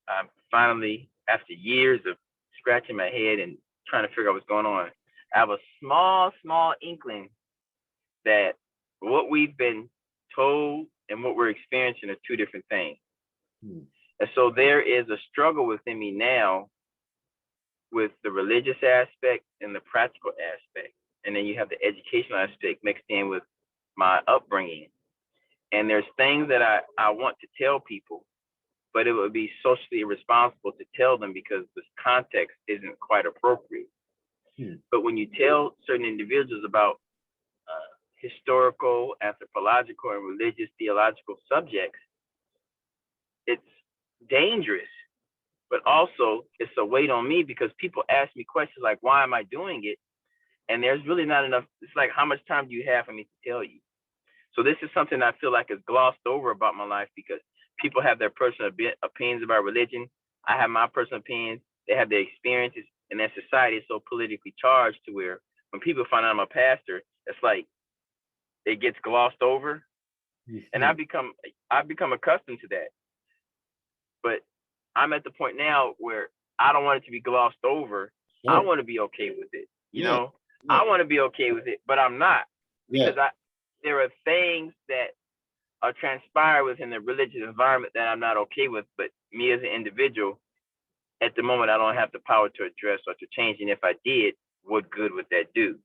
I finally, after years of scratching my head and trying to figure out what's going on, I have a small inkling that what we've been told and what we're experiencing are two different things. And so there is a struggle within me now with the religious aspect and the practical aspect. And then you have the educational aspect mixed in with my upbringing. And there's things that I want to tell people, but it would be socially irresponsible to tell them because the context isn't quite appropriate. But when you tell certain individuals about historical, anthropological, and religious theological subjects, it's dangerous, but also it's a weight on me because people ask me questions like, why am I doing it? And there's really not enough. It's like, how much time do you have for me to tell you? So this is something I feel like is glossed over about my life because people have their personal opinions about religion. I have my personal opinions. They have their experiences, and that society is so politically charged to where when people find out I'm a pastor, it's like it gets glossed over. And I've become accustomed to that. But I'm at the point now where I don't want it to be glossed over. Sure. I want to be okay with it. You know, I want to be okay with it, but I'm not because there are things that are transpired within the religious environment that I'm not okay with. But me as an individual, at the moment, I don't have the power to address or to change. And if I did, what good would that do?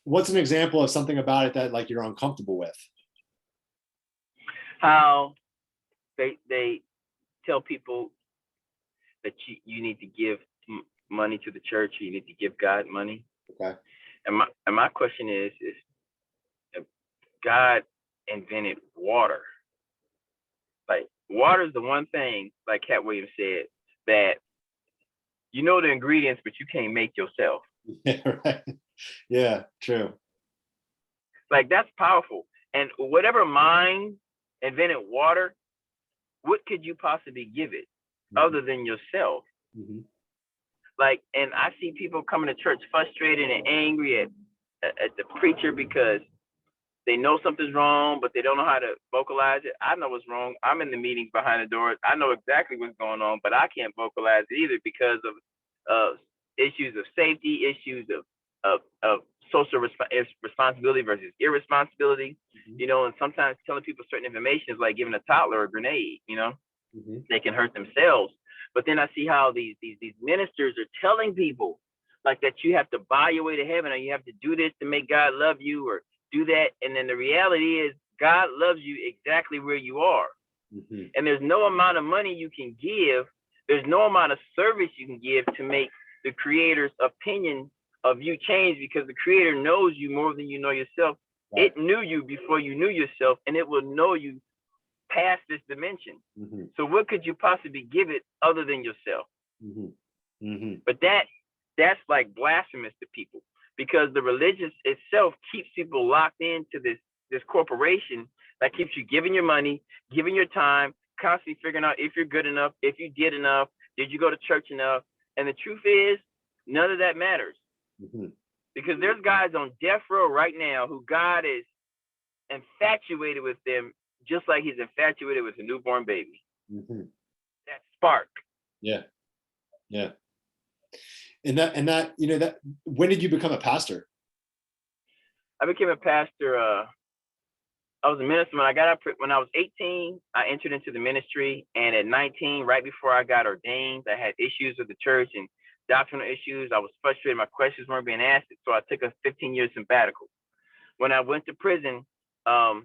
What's an example of something about it that like you're uncomfortable with? How they tell people that you need to give money to the church, you need to give God money. Okay. And my question is God invented water. Like water is the one thing, like Cat Williams said, that you know the ingredients, but you can't make yourself. Yeah, right. Yeah, true. Like that's powerful. And whatever mind invented water, what could you possibly give it other than yourself? Like, and I see people coming to church frustrated and angry at the preacher because they know something's wrong, but they don't know how to vocalize it. I know what's wrong. I'm in the meetings behind the doors. I know exactly what's going on, but I can't vocalize it either because of issues of safety, issues of social responsibility versus irresponsibility, you know, and sometimes telling people certain information is like giving a toddler a grenade, you know, they can hurt themselves. But then I see how these ministers are telling people like that you have to buy your way to heaven or you have to do this to make God love you or do that. And then the reality is God loves you exactly where you are. And there's no amount of money you can give. There's no amount of service you can give to make the creator's opinion of you change because the creator knows you more than you know yourself. Right. It knew you before you knew yourself and it will know you past this dimension. So what could you possibly give it other than yourself? But that's like blasphemous to people because the religious itself keeps people locked into this corporation that keeps you giving your money, giving your time, constantly figuring out if you're good enough, if you did enough, did you go to church enough? And the truth is, none of that matters. Because there's guys on death row right now who God is infatuated with them, just like he's infatuated with a newborn baby. Mm-hmm. That spark. Yeah. Yeah. And that, you know, that, when did you become a pastor? I became a pastor. I was a minister when I got up. When I was 18, I entered into the ministry, and at 19, right before I got ordained, I had issues with the church and doctrinal issues. I was frustrated; my questions weren't being asked, so I took a 15-year sabbatical. When I went to prison, I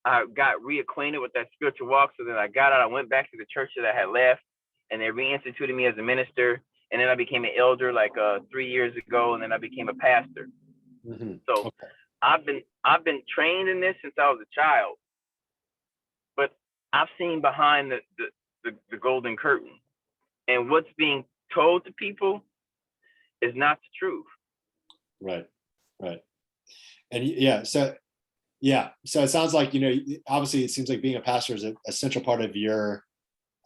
got reacquainted with that spiritual walk. So then I got out. I went back to the church that I had left, and they reinstituted me as a minister. And then I became an elder like 3 years ago, and then I became a pastor. Mm-hmm. So Okay. I've been trained in this since I was a child, but I've seen behind the golden curtain, and what's being told to people is not the truth. Right. Right. And so it sounds like, you know, obviously it seems like being a pastor is a central part of your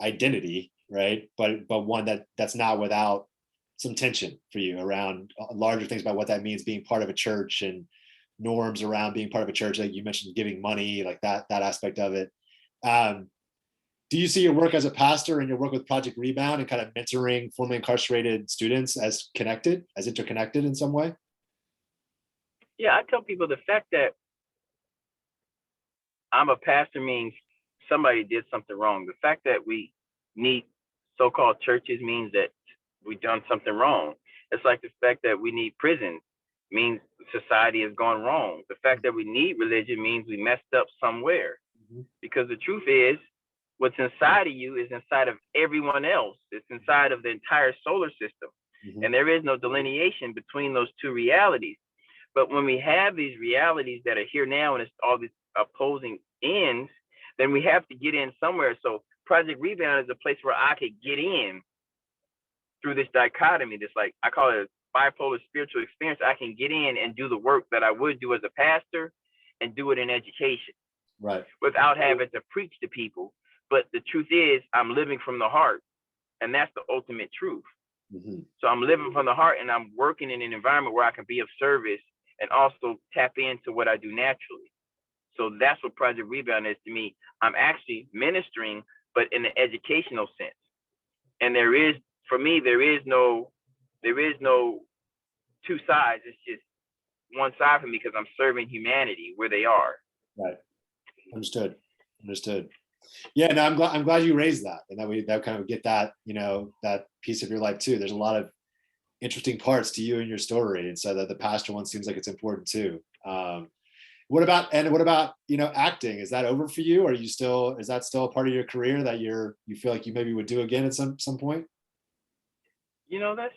identity, right? But one that's not without some tension for you around larger things about what that means, being part of a church, and norms around being part of a church. Like you mentioned, giving money, like that aspect of it. Do you see your work as a pastor and your work with Project Rebound and kind of mentoring formerly incarcerated students as interconnected in some way? Yeah, I tell people the fact that I'm a pastor means somebody did something wrong. The fact that we need so-called churches means that we've done something wrong. It's like the fact that we need prisons means society has gone wrong. The fact that we need religion means we messed up somewhere. Mm-hmm. Because the truth is, what's inside of you is inside of everyone else. It's inside of the entire solar system. Mm-hmm. And there is no delineation between those two realities. But when we have these realities that are here now and it's all these opposing ends, then we have to get in somewhere. So Project Rebound is a place where I could get in through this dichotomy, this, like, I call it a bipolar spiritual experience. I can get in and do the work that I would do as a pastor and do it in education. Right. Without having to preach to people. But the truth is, I'm living from the heart, and that's the ultimate truth. Mm-hmm. So I'm living from the heart, and I'm working in an environment where I can be of service and also tap into what I do naturally. So that's what Project Rebound is to me. I'm actually ministering, but in the educational sense. And there is no two sides. It's just one side for me because I'm serving humanity where they are. Right. Understood. Yeah, no, I'm glad you raised that, and that kind of get that, you know, that piece of your life too. There's a lot of interesting parts to you and your story, and so that the pastor one seems like it's important too. What about, you know, acting? Is that over for you? Is that still a part of your career that you feel like you maybe would do again at some point? You know, that's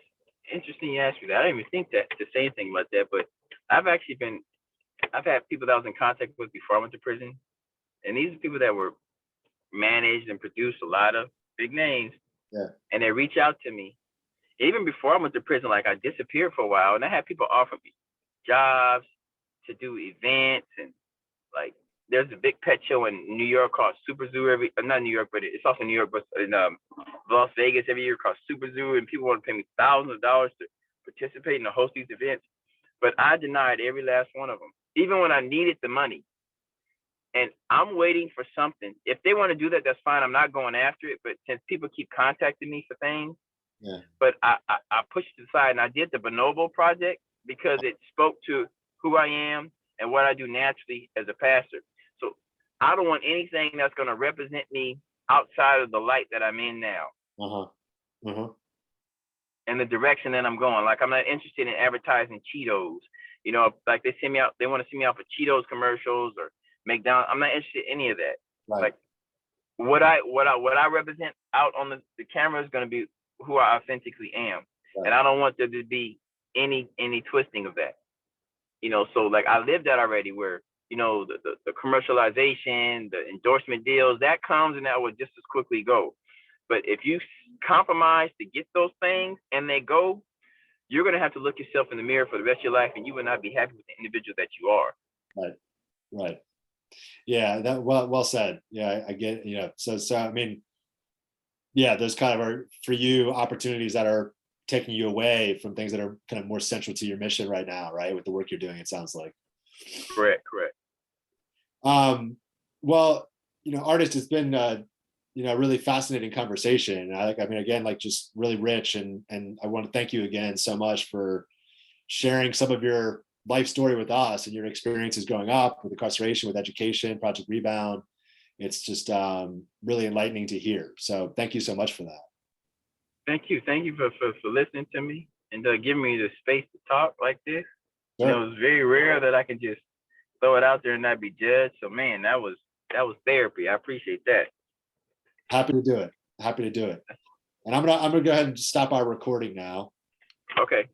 interesting you asked me that. I didn't even think to say anything about that, but I've had people that I was in contact with before I went to prison, and these are people that were managed and produced a lot of big names. Yeah. And they reach out to me. Even before I went to prison, like I disappeared for a while, and I had people offer me jobs to do events, and like there's a big pet show in New York called Super Zoo not New York, but it's also New York, but in Las Vegas every year called Super Zoo, and people want to pay me thousands of dollars to participate and to host these events. But I denied every last one of them, even when I needed the money. And I'm waiting for something. If they want to do that, that's fine. I'm not going after it. But since people keep contacting me for things, yeah. But I pushed it aside, and I did the Bonobo project because it spoke to who I am and what I do naturally as a pastor. So I don't want anything that's going to represent me outside of the light that I'm in now. And the direction that I'm going. Like, I'm not interested in advertising Cheetos. You know, like they want to send me out for Cheetos commercials or McDonald's. I'm not interested in any of that. Right. Like what I represent out on the camera is going to be who I authentically am. Right. And I don't want there to be any twisting of that. You know, so like I lived that already, where, you know, the commercialization, the endorsement deals, that comes and that would just as quickly go. But if you compromise to get those things and they go, you're going to have to look yourself in the mirror for the rest of your life, and you will not be happy with the individual that you are. Right. Yeah, that well said. Yeah, I get, you know, so I mean, yeah, those kind of are for you opportunities that are taking you away from things that are kind of more central to your mission right now, right? With the work you're doing, it sounds like. Correct, correct. Well, artist, it's been a really fascinating conversation. I mean, again, like just really rich, and I want to thank you again so much for sharing some of your life story with us and your experiences growing up with incarceration, with education, Project Rebound. It's just really enlightening to hear. So thank you so much for that. Thank you for listening to me and giving me the space to talk like this. Sure. It's very rare that I can just throw it out there and not be judged. So man, that was therapy. I appreciate that. Happy to do it. Happy to do it. And I'm gonna go ahead and stop our recording now. Okay.